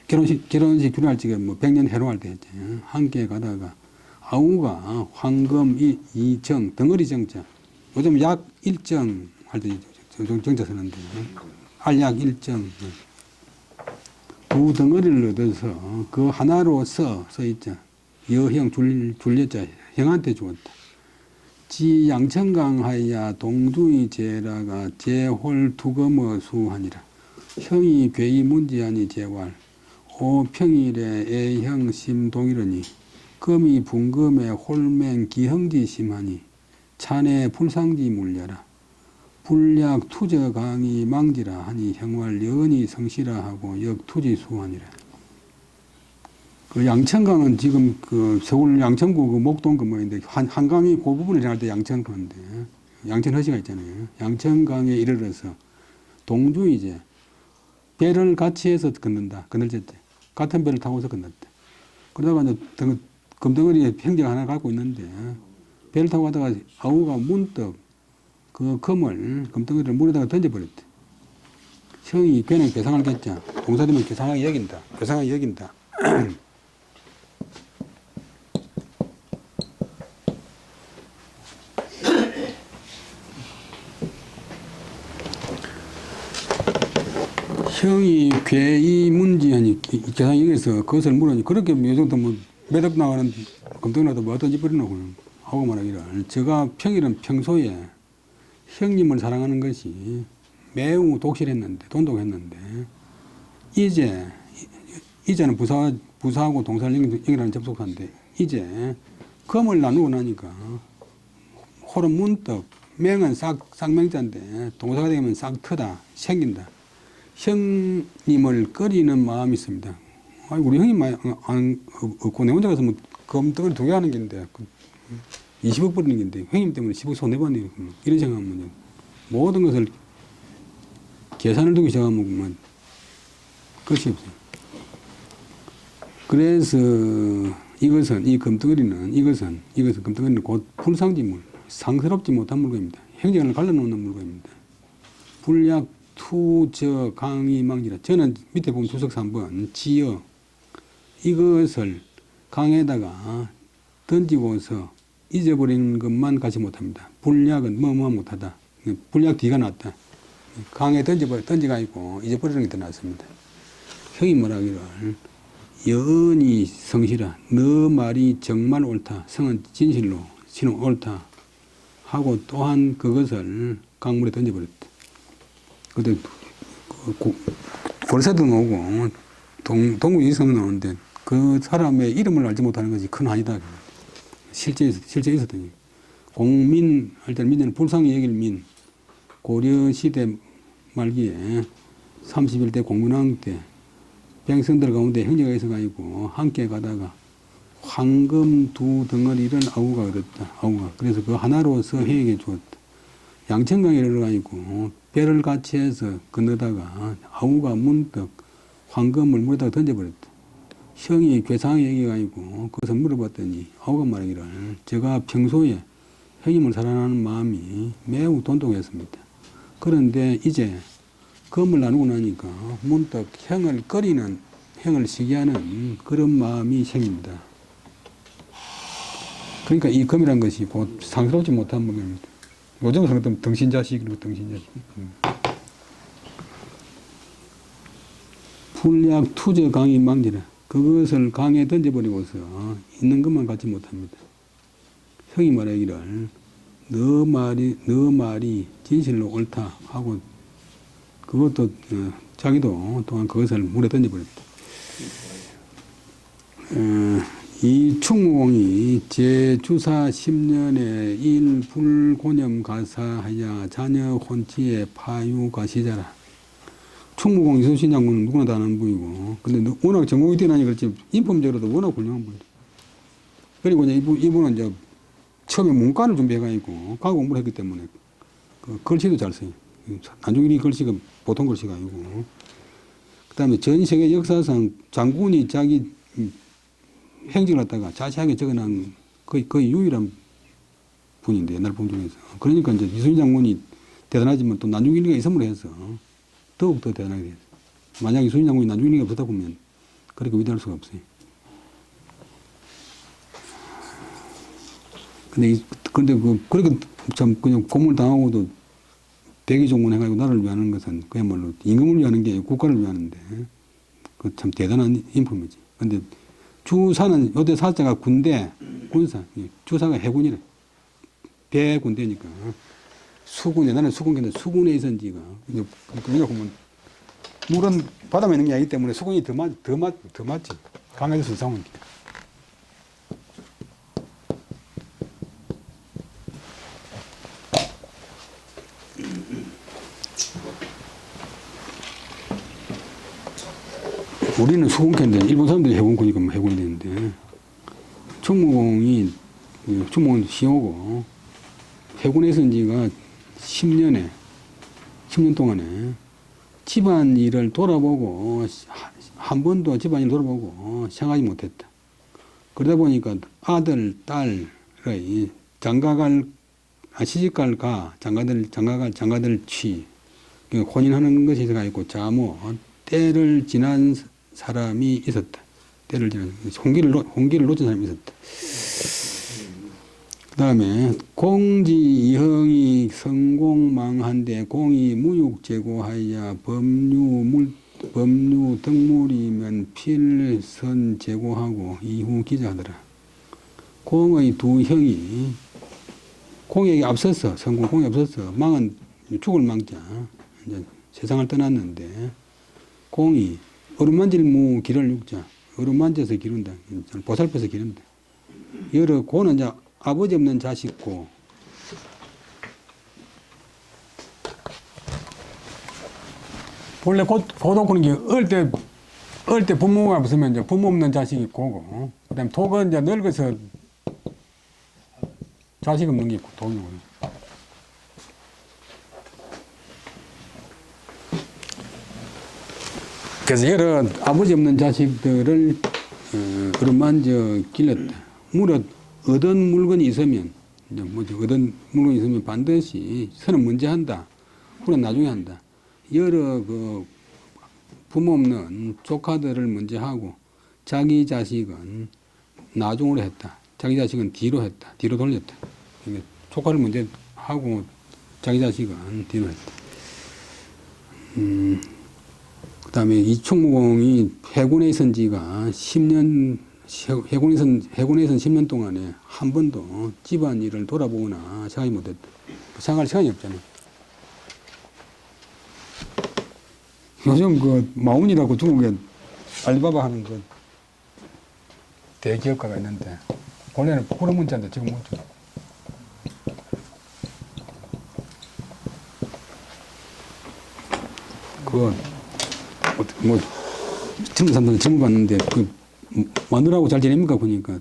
결혼식 결혼할 적에 뭐 100년 해로할 때 했지. 함께 가다가 아우가 황금 이정 덩어리 정자. 요즘 약 일정 할 때 정자 쓰는데 알약 일정 두 덩어리를 얻어서 그 하나로 써 있자. 여형 줄여자 형한테 주었다. 지 양천강 하야 동주의 제라가 제홀 두검어 수하니라. 형이 괴이 문지하니 제왈 오 평일에 애형 심동이러니 금이 분금에 홀맹 기형지 심하니 찬에 불상지 물려라. 불약 투저 강이 망지라 하니 형활 연이 성시라 하고 역투지 수하니라. 그 양천강은 지금 그 서울 양천구 그 목동 그 뭐인데 한강이 그 부분을 지날 때 양천강인데 양천허시가 있잖아요. 양천강에 이르러서 동주이제 배를 같이 해서 건널졌대. 같은 배를 타고서 건넜대. 그러다가 이제 금덩어리에 형제가 하나 갖고 있는데 배를 타고 가다가 아우가 문득 그 금덩어리를 물에다가 던져버렸대. 형이 걔는 괴상을 겠자. 공사되면 괴상하게 여긴다. 형이 괴이 문지하니 계산 여기서 그것을 물으니 그렇게 요 정도 뭐 매덕 나가는 금덩어리라도 뭐 어떤지 버리노 하고 말하기를 제가 평일은 평소에 형님을 사랑하는 것이 매우 독실했는데, 돈독했는데, 이제는 부사하고 동사를 연결하는 접속사인데, 이제 금을 나누고 나니까 호는 문득, 맹은 쌍명자인데, 동사가 되면 쌍트다, 생긴다. 형님을 꺼리는 마음이 있습니다. 아니, 우리 형님 없고, 내 혼자 가서 뭐, 금덩어리 2개 하는 게인데, 20억 버리는 게인데, 형님 때문에 10억 손해봤네요. 이런 생각하면, 모든 것을 계산을 두기 시작하면, 끝이 없어요. 그래서, 이 금덩어리는 곧 불상지물, 상스럽지 못한 물건입니다. 행정을 갈라놓는 물건입니다. 불약, 투, 저, 강이, 망지라. 저는 밑에 보면 주석 3번, 지어. 이것을 강에다가 던지고서 잊어버리는 것만 가지 못합니다. 불약은 뭐뭐 못하다. 불약 뒤가 낫다. 강에 던지가 있고 잊어버리는 게 더 낫습니다. 형이 뭐라기를 여언이 성실하. 너 말이 정말 옳다. 성은 진실로, 신은 옳다. 하고 또한 그것을 강물에 던져버렸다. 그때 골세도 나오고 동구이성도 나오는데 그 사람의 이름을 알지 못하는 것이 큰 한이다. 실제 있었더니 공민 할 때는 민에는 불상이 여길 민 고려시대 말기에 31대 공문왕 때 백성들 가운데 형제가 있어가지고 함께 가다가 황금 2덩어리를 아우가 얻었다. 아우가. 그래서 그 하나로서 형에게 주었다. 양천강에 이르러가지고 배를 같이 해서 건너다가 아우가 문득 황금을 물에다가 던져버렸다. 형이 괴상하게 여기가지고 그것을 물어봤더니 아우가 말하기를 제가 평소에 형님을 사랑하는 마음이 매우 돈독했습니다. 그런데 이제 금을 나누고 나니까 문득 형을 꺼리는, 형을 시기하는 그런 마음이 생깁니다. 그러니까 이 금이란 것이 곧 상스럽지 못한 물건입니다. 요즘 사람들은 등신자식이고 등신자식. 불약 투저 강이 망지라. 그것을 강에 던져버리고서 있는 것만 갖지 못합니다. 형이 말하기를 너 말이 진실로 옳다 하고 그것도 자기도 또한 그것을 물에 던져버렸다. 이 충무공이 제주사 10년에 일불고념 가사하야 자녀 혼치에 파유가시자라. 충무공 이순신 장군은 누구나 다 아는 분이고, 근데 워낙 전공이 뛰어나니 그렇지, 인품적으로도 워낙 훌륭한 분이에요. 그리고 이제 이분은 이제 처음에 문과를 준비해가지고 과거 공부를 했기 때문에 그 글씨도 잘 써요. 나중에 이 글씨가 보통 글씨가 아니고. 그 다음에 전 세계 역사상 장군이 자기 행적을 갖다가 자세하게 적어놓은 거의 유일한 분인데, 옛날 분 중에서. 그러니까 이제 이순신 장군이 대단하지만 또 나중일기가 있음으로 해서 더욱더 대단하게 돼요. 만약 이순신 장군이 나중일기가 없었다 보면 그렇게 위대할 수가 없어요. 근데 그렇게 참 그냥 고문을 당하고도 백의종군 해가지고 나라를 위하는 것은 그야말로 임금을 위하는 게 아니고 국가를 위하는데 그 참 대단한 인품이지. 근데 주사는 요새 사자가 군대, 군사, 주사가 해군이래. 배군대니까. 수군, 옛날에 수군인데 수군에 있었는지가. 그러니까 보면 물은 바다에 있는 게 아니기 때문에 수군이 더 맞지. 강에서 수상하니까. 우리는 수군캐인데 일본 사람들이 해군군이니까 뭐 해군이 되는데 충무공은 시호고 해군에 있은 지가 10년 동안에 집안일을 돌아보고 한 번도 집안일 돌아보고 생각하지 못했다. 그러다 보니까 아들, 딸의 시집갈 장가들 취, 그러니까 혼인하는 것이 있고 자모, 때를 지난 사람이 있었다. 때를 지난 홍기를 놓친 사람이 있었다. 그 다음에 공지이형이 성공망한데 공이 무육제고하여 법류 덕물이면 필선 제고하고 이후 기자하더라. 공의 두 형이 공에게 앞섰어. 성공 공에 앞섰어. 망은 죽을 망자. 이제 세상을 떠났는데 공이 어루만질 무 기를 육자. 어루만져서 기른다. 보살펴서 기른다. 여러 고는 이제 아버지 없는 자식고 원래 고도 그런 게 어릴 때 부모가 없으면 이제 부모 없는 자식이 고고 그다음에 독은 이제 늙어서 자식 없는 게 있고 독이고 그래서 여러 아버지 없는 자식들을 어루만져 길렀다. 무릇 얻은 물건이 있으면 이제 뭐지 얻은 물건이 있으면 반드시 선은 먼저 한다. 후는 나중에 한다. 여러 그 부모 없는 조카들을 먼저 하고 자기 자식은 나중으로 했다. 자기 자식은 뒤로 했다. 뒤로 돌렸다. 그러니까 조카를 먼저 하고 자기 자식은 뒤로 했다. 그다음에 이충무공이 해군에 있은 지가 10년 해군에 있은 10년 동안에 한 번도 집안 일을 돌아보거나 생각이 못했다. 생각할 시간이 없잖아요. 요즘 그 마운이라고 중국에 알리바바 하는 그 대기업가가 있는데 본래는 호러 문자인데 지금 못 줘. 그거 뭐 젊은 사람들 질문 받는데 그 마누라하고 잘 지냅니까 보니까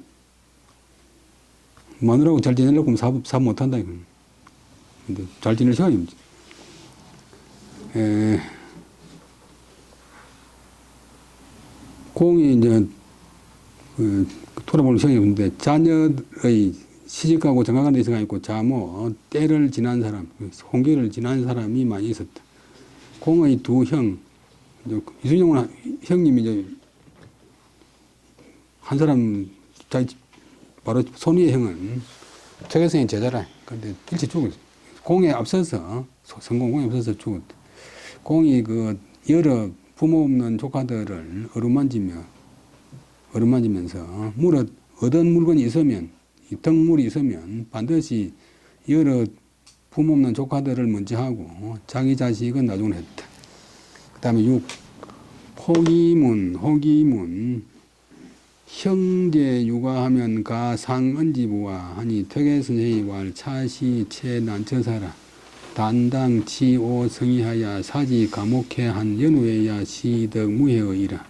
마누라하고 잘 지내려고 하면 사업 못 한다 이거. 근데 잘 지낼 시간이 없지. 공이 이제 돌아볼 시간이 없는데 자녀의 시집가고 정학한 데 시간이 있고 자모 때를 지난 사람 홍기를 지난 사람이 많이 있었다. 공의 두 형 이순용은 형님이 이제 한 사람 자기 바로 손위의 형은 최계성의 제자라. 그런데 일찍 죽었어. 공에 앞서서 성공공에 앞서서 죽었다. 공이 그 여러 부모 없는 조카들을 어루만지면서 무릇 얻은 물건이 있으면 덕물이 있으면 반드시 여러 부모 없는 조카들을 먼저 하고 자기 자식은 나중에 했다. 그 다음에 6. 호기문 형제 육아하면 가상언지부와 하니 덕외선생이 왈 차시 체난처사라 단당 치오 성의하야 사지 감옥해 한 연후에야 시덕 무해의이라.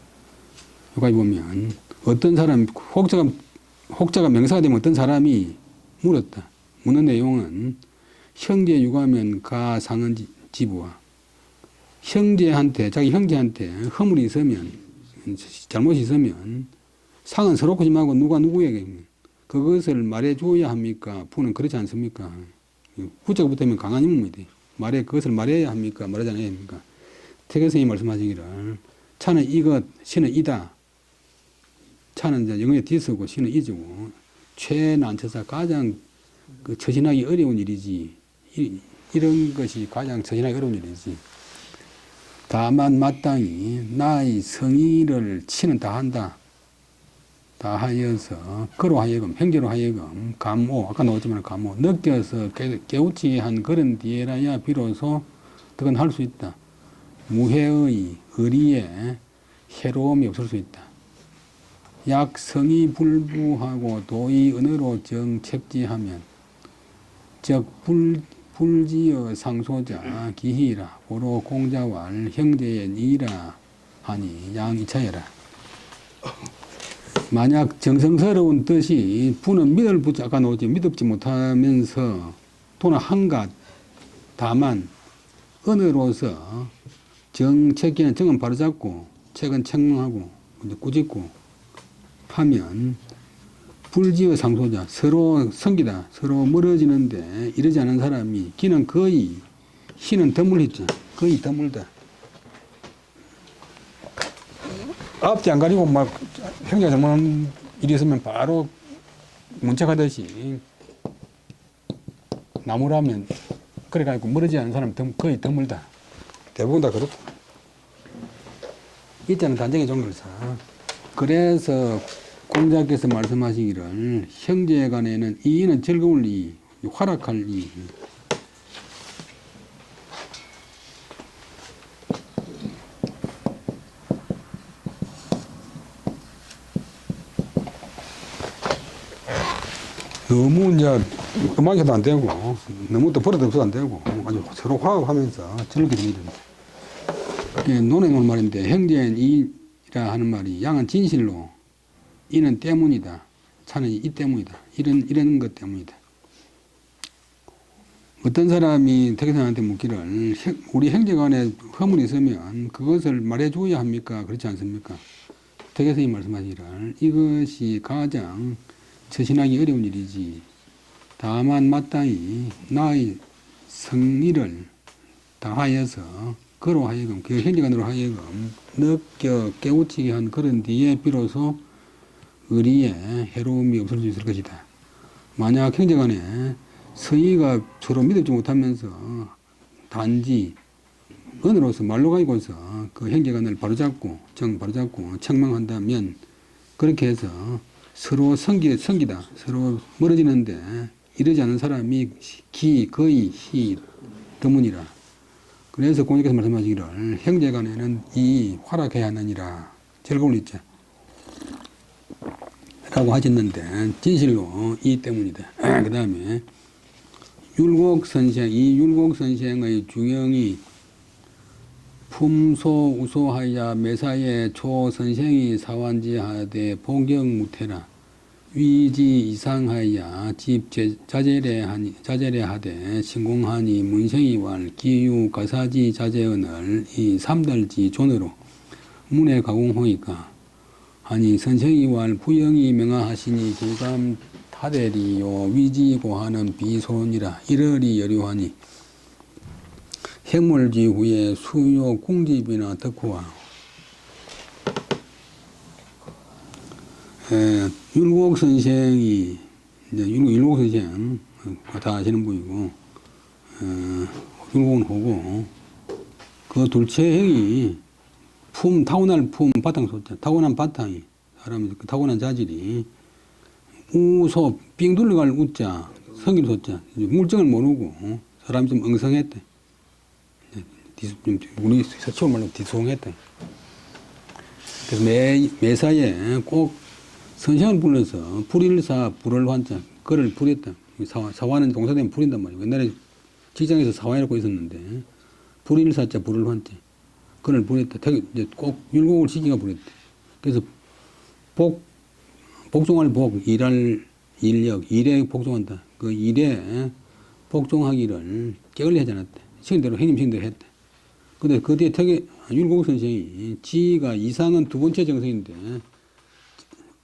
여기까지 보면 어떤 사람 혹자가 명사가 되면 어떤 사람이 물었다. 묻는 내용은 형제 육아하면 가상언지부와 형제한테 자기 형제한테 허물이 있으면 잘못이 있으면 상은 서로 하지 말고 누가 누구에게 그것을 말해줘야 합니까? 부는 그렇지 않습니까? 후자가 붙으면 강한 인물이 돼. 그것을 말해야 합니까? 말하지 않아야 합니까? 태계선생님이 말씀하시기를 차는 이것, 시는 이다. 차는 이제 영어에 뒤쓰고 시는 이지고 최난처사 가장 그 처신하기 어려운 일이지. 이런 것이 가장 처신하기 어려운 일이지. 다만 마땅히 나의 성의를 치는 다 한다. 다 하여서 그로 하여금 형제로 하여금 감오 아까 나왔지만 감오 느껴서 깨우치 한 그런 뒤에라야 비로소 그건 할 수 있다. 무해의 의리에 해로움이 없을 수 있다. 약성이 불부하고 도의 은으로 정책지하면 즉 불지어 상소자 기희라 고로 공자왈 형제의 니라 하니 양이차여라. 만약 정성스러운 뜻이 부는 믿을 붙지 아까 나오지 믿지 못하면서 또는 한갓 다만 언어로서 정책기는 정은 바로잡고 책은 책망하고 꾸짖고 하면 불지어 상소자 서로 성기다 서로 멀어지는데 이러지 않은 사람이 기는 거의 희는 드물했죠. 거의 드물다. 앞뒤 안 가리고 막 형제가 잘못한 일이 있으면 바로 문책하듯이 나무라면 그래가지고 멀어지지 않은 사람 거의 드물다. 대부분 다 그렇다. 이때는 단정의 종교사. 그래서 공자께서 말씀하시기를 형제 간에는 이인은 즐거울 리 이 활약할 이 너무 이제 음악이 해도 안 되고 너무 또 버릇 없어도 안 되고 아주 서로 화합하면서 즐기게 되는데 논에 놓은 말인데 형제는 이라 하는 말이 양은 진실로 이는 때문이다. 차는 이 때문이다. 이런 것 때문이다. 어떤 사람이 태계산한테 묻기를 우리 형제간에 허물이 있으면 그것을 말해줘야 합니까? 그렇지 않습니까? 태계선이 말씀하시기를 이것이 가장 처신하기 어려운 일이지. 다만 마땅히 나의 성의를 다하여서 그로 하여금 그 형제간으로 하여금 느껴 깨우치게 한 그런 뒤에 비로소 의리에 해로움이 없을 수 있을 것이다. 만약 형제간에 서의가 서로 믿을지 못하면서 단지 언어로서 말로 가지고서 그 형제간을 바로잡고 책망한다면 그렇게 해서 서로 성기다 서로 멀어지는데 이러지 않은 사람이 거의 히 드무니라. 그래서 공자께서 말씀하시기를 형제간에는 이 활약해야 하느니라. 즐거운 있죠. 라고 하셨는데 진실로 이 때문이다. 그 다음에 이 율곡선생의 중형이 품소우소하여 매사에 초선생이 사완지하되 복경무태라 위지 이상하여 자제래 하되 신공하니 문생이왈 기유 가사지 자제언을 이 삼달지 존으로 문에 가공호이까 하니 선생이왈 부영이 명하하시니 불감 타대리요 위지고하는 비소론이라 이러리 여류하니 해물지 후에 수요 궁집이나 덕후와 율곡 선생이 이제 율곡 선생 다 아시는 분이고 율곡은 호고 그 둘째 형이 타고난 바탕 소자 타고난 바탕이 사람이 그 타고난 자질이 우소 삥 둘러갈 우자 성길 소자 물정을 모르고 사람이 좀 엉성했대. 우리 서치원 말로 뒤송했대. 그래서 매사에 꼭 선생을 불러서 불일사 불을 환자 그를 부렸다. 사화는 동사되면 부린단 말이에요. 옛날에 직장에서 사화라고 있었는데 불일사자 불을 환자 그를 부렸다. 이제 꼭 율곡을 시기가 부렸대. 그래서 복종할 복, 일할 인력, 일에 복종한다. 그 일에 복종하기를 게을리 하지 않았대. 시킨대로 형님 시킨대로 했대. 근데 그 뒤에 율곡 선생이 지가 이상은 두 번째 정성인데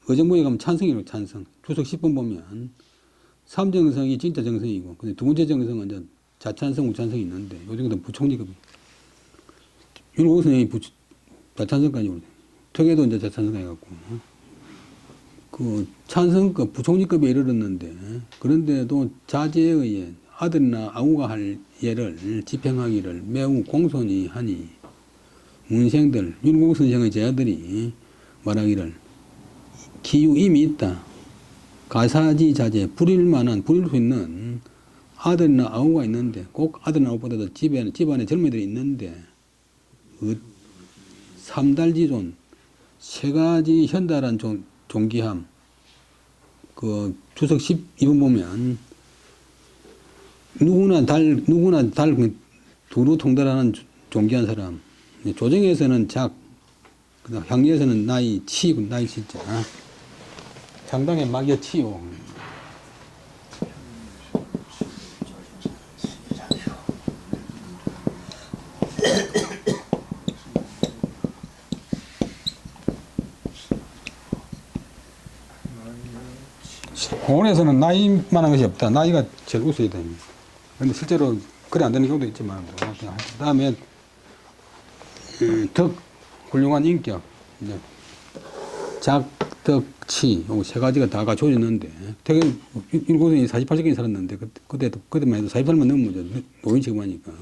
의정부에 가면 찬성이라고 찬성. 주석 10번 보면 3정성이 진짜 정성이고 근데 두 번째 정성은 이제 자찬성, 우찬성이 있는데 요즘은 부총리급이. 율곡 선생이 자찬성까지 오르대. 특에도 이제 자찬성 해갖고. 그 찬성급, 부총리급에 이르렀는데 그런데도 자제에 의해 아들이나 아우가 할 예를 집행하기를 매우 공손히 하니 문생들, 율곡 선생의 제자들이 말하기를 기유 이미 있다. 가사지 자제, 부릴 수 있는 아들이나 아우가 있는데 꼭 아들이나 아우보다도 집안에 젊은이들이 있는데 삼달지존, 세 가지 현달한 존귀함. 그 주석 12번 보면 누구나 달 두루 통달하는 존귀한 사람. 조정에서는 작, 향리에서는 나이 치자. 장당에 막여 치요. 공원에서는 나이만한 것이 없다. 나이가 제일 우선이 됩니다. 근데 실제로 그래 안 되는 경우도 있지만, 그 다음에, 훌륭한 인격, 이제 작, 덕, 치, 요 세 가지가 다 갖춰졌는데, 되게, 일곱이 48세까지 살았는데, 그때만 해도 48만 넘으면 노인 취급하니까,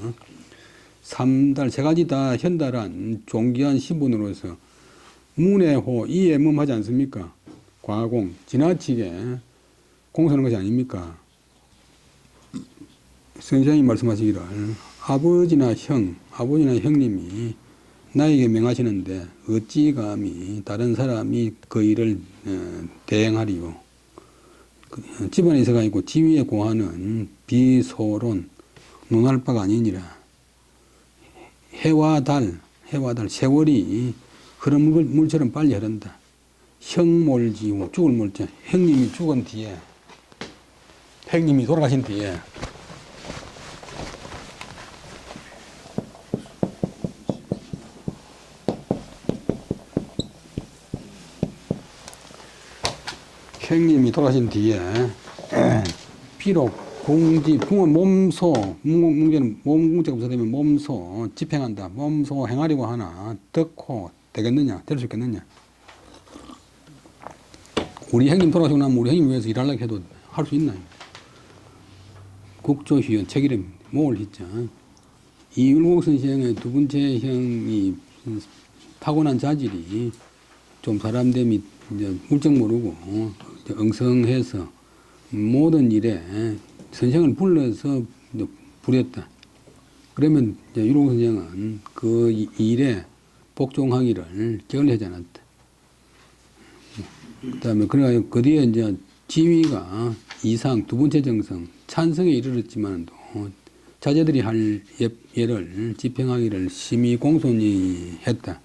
삼달, 세 가지 다 현달한 존귀한 신분으로서, 문해호, 이해문하지 않습니까? 과공, 지나치게 공손한 것이 아닙니까? 선생님이 말씀하시기를 아버지나 형님이 나에게 명하시는데 어찌 감히 다른 사람이 그 일을 대행하리요. 집안에 있어가 있고 지위에 고하는 비소론 논할 바가 아니니라. 해와 달 세월이 흐르는 물처럼 빨리 흐른다. 형몰지후 죽을 몰자. 형님이 죽은 뒤에 형님이 돌아가신 뒤에 형님이 돌아가신 뒤에 비록 궁은 몸소 문제는 몸궁제가 없어되면 몸소 집행한다. 몸소 행하려고 하나 덕호 되겠느냐? 될 수 있겠느냐? 우리 형님 돌아가시고 나면 우리 형님 위해서 일하려고 해도 할 수 있나요? 국조휘원 책이름 뭘 했죠. 이율곡 선생의 두 번째 형이 타고난 자질이 좀 사람됨이 이제 물정 모르고 엉성해서 모든 일에 선생을 불러서 부렸다. 그러면 율곡 선생은 그 일에 복종하기를 결례하지 않았다. 그 다음에 그래가 그 뒤에 이제 지위가 이상 두 번째 정성 찬성에 이르렀지만도 자제들이 할 예를 집행하기를 심히 공손히 했다.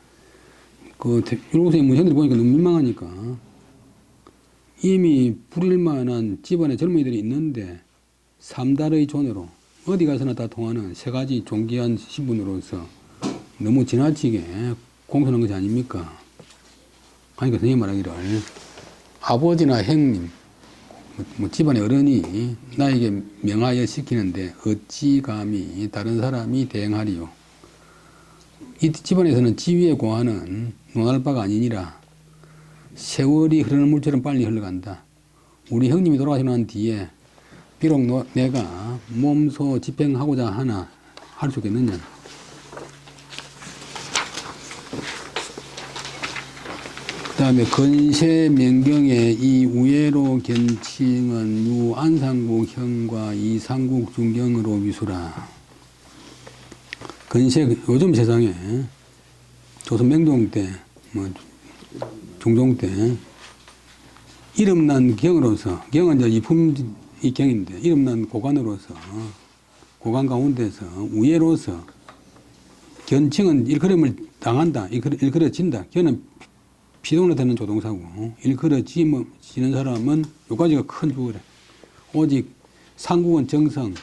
그 율곡 선생 문献들 보니까 너무 민망하니까 이미 부릴 만한 집안의 젊은이들이 있는데 삼달의 존으로 어디 가서나 다 통하는 세 가지 존귀한 신분으로서 너무 지나치게 공손한 것이 아닙니까? 그러니까 선생님 말하기를 아버지나 형님 집안의 어른이 나에게 명하여 시키는데 어찌 감히 다른 사람이 대행하리요. 이 집안에서는 지위에 고하는 논할 바가 아니니라. 세월이 흐르는 물처럼 빨리 흘러간다. 우리 형님이 돌아가시고 난 뒤에 비록 내가 몸소 집행하고자 하나 할 수 있겠느냐. 그 다음에 건세명경의 이 우예로 견칭은 유안상국 형과 이상국 중경으로 위수라. 건세 요즘 세상에 조선 맹종 때 중종 때 이름난 경으로서 경은 이제 이품이 경인데 이름난 고관으로서 고관 가운데서 우예로서 견칭은 일컬음을 당한다. 일컬어진다. 견은 피동으로 되는 조동사고 일컬어지는 사람은 요까지가 큰 주어래. 오직 상국은 정성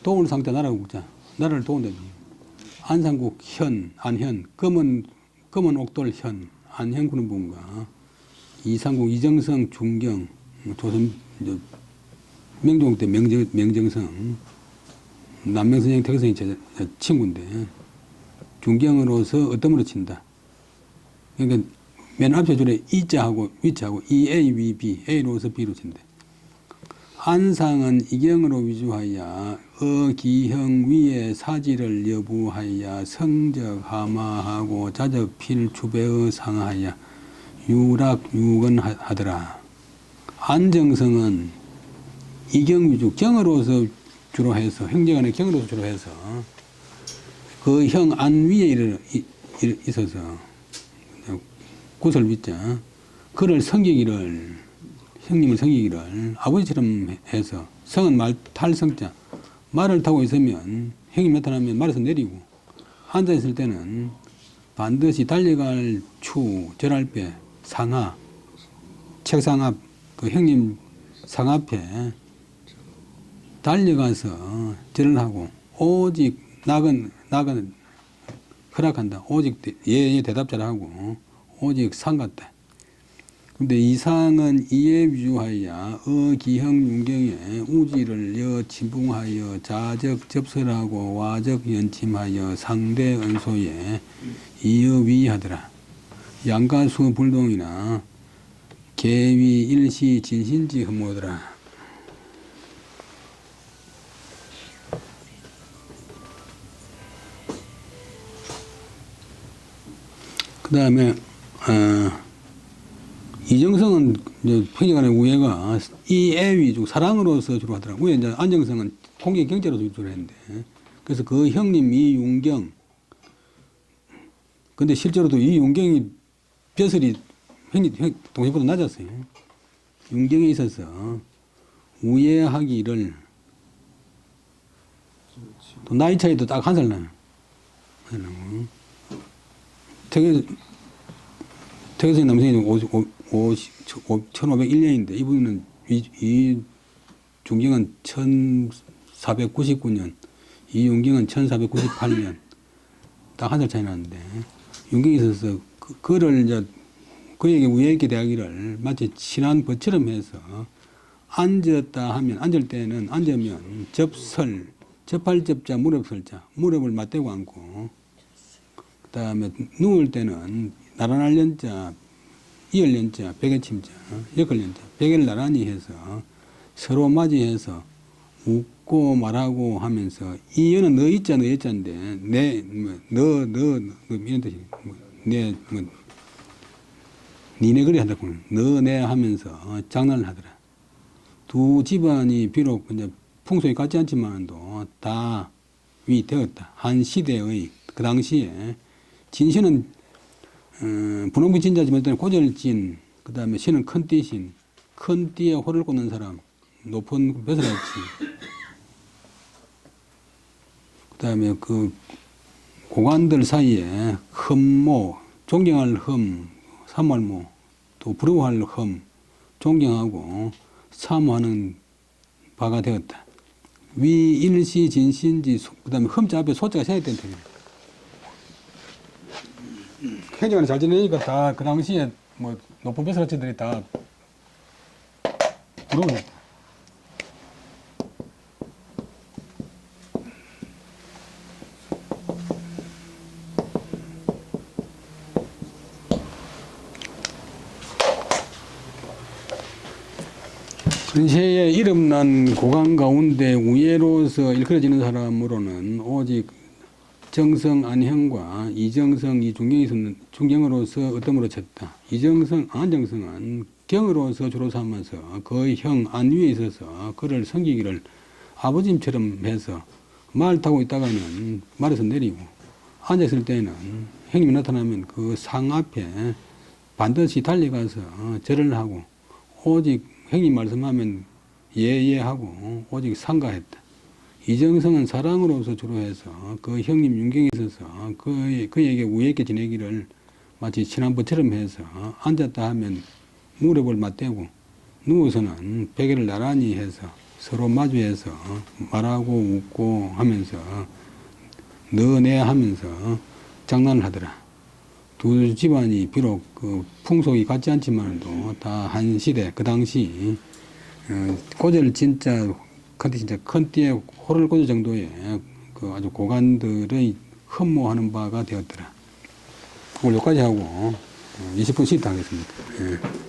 도울 상태 나라고 묻자. 나라를 도운다. 안상국 현 안현 검은 옥돌 현 안현군은 뭔가 이상국 이정성 중경 조선 명종 때 명정성 남명선생 태극선이 제 친구인데 중경으로서 어떤으로 친다. 그러니까 맨 앞에 줄에 이자하고 위자하고 EA, WB, A로서 B로 친대. 안상은 이경으로 위주하여 어기형 위에 사지를 여부하여 성적 하마하고 자적 필추배의 상하여 유락 유건하더라. 안정성은 이경 위주 경으로서 주로 해서 형제간의 경으로서 주로 해서 그 형 안 위에 있어서 구설 위자 그를 섬기기를 형님을 섬기기를 아버지처럼 해서 성은 말 탈성자 말을 타고 있으면 형님 나타나면 말에서 내리고 앉아있을 때는 반드시 달려갈 추 절할 때 상하 책상 앞 그 형님 상 앞에 달려가서 절을 하고 오직 낙은 허락한다. 오직 예의 대답자를 하고 오직 상 같다. 근데 이상은 이에 위주하여 어기형 윤경에 우지를 여 진붕하여 자적 접설하고 와적 연침하여 상대 은소에 이어 위하더라. 양가수 불동이나 계위 일시 진실지 흠모더라. 그 다음에 이정성은 이제 평행간의 우애가 이애 위주 사랑으로서 주로 하더라고요. 이제 안정성은 통계 경제로 유출을 했는데 그래서 그 형님 이윤경 근데 실제로도 이윤경이 벼슬이 동생보다 낮았어요. 윤경에 있어서 우예하기를 또 나이 차이도 딱 한 살 나요. 태계선 남성이 1501년인데 이분은 이 중경은 1499년, 이윤경은 1498년 딱 한 살 차이 나는데 윤경에 있어서 그를 이제 그에게 우애있게 대하기를 마치 친한 벗처럼 해서 앉았다 하면 앉을 때는 앉으면 접할 접자 무릎설자 무릎을 맞대고 앉고 그다음에 누울 때는 나란할 연자 이을 연자 백의 침자 역을 연자 백을 나란히 해서 서로 맞이해서 웃고 말하고 하면서 이 여는 너 있자 너 있자인데 너 이런 뜻이 니네 그리 한다고 너네 하면서 장난을 하더라. 두 집안이 비록 이제 풍속이 같지 않지만도 다 위되었다. 한 시대의 그 당시에 진신은 분홍빛 진자지만 일단 고절진 그 다음에 신은 큰 띠신 큰 띠에 호를 꽂는 사람 높은 벼슬아치 그 다음에 그 고관들 사이에 흠모 존경할 흠 사모할모 또 부러워할 흠 존경하고 사모하는 바가 되었다. 위 일시 진신지 그 다음에 흠자 앞에 소자가 생략된 터이에요. 행정을 잘 지내니까 다 그 당시에 뭐 높은 벼슬아치들이 다 부러워했다. 근세에 이름난 고관 가운데 우예로서 일컬어지는 사람으로는 오직 정성 안형과 이정성 중경으로서 어떤 쳤다. 이정성 안정성은 경으로서 주로 삼아서 그 형 안위에 있어서 그를 섬기기를 아버님처럼 해서 말 타고 있다가는 말에서 내리고 앉았을 때는 형님이 나타나면 그 상 앞에 반드시 달려가서 절을 하고 오직 형님 말씀하면 예예하고 오직 상가했다. 이정성은 사랑으로서 주로 해서 그 형님 윤경에 있어서 그에게 우애있게 지내기를 마치 친한 것처럼 해서 앉았다 하면 무릎을 맞대고 누워서는 베개를 나란히 해서 서로 마주해서 말하고 웃고 하면서 너네 하면서 장난을 하더라. 두 집안이 비록 그 풍속이 같지 않지만도 다 한 시대 그 당시 고절 진짜 큰 띠에 호를 꽂을 정도의 그 아주 고관들의 흠모하는 바가 되었더라. 오늘 여기까지 하고 20분 쉬다 하겠습니다. 예.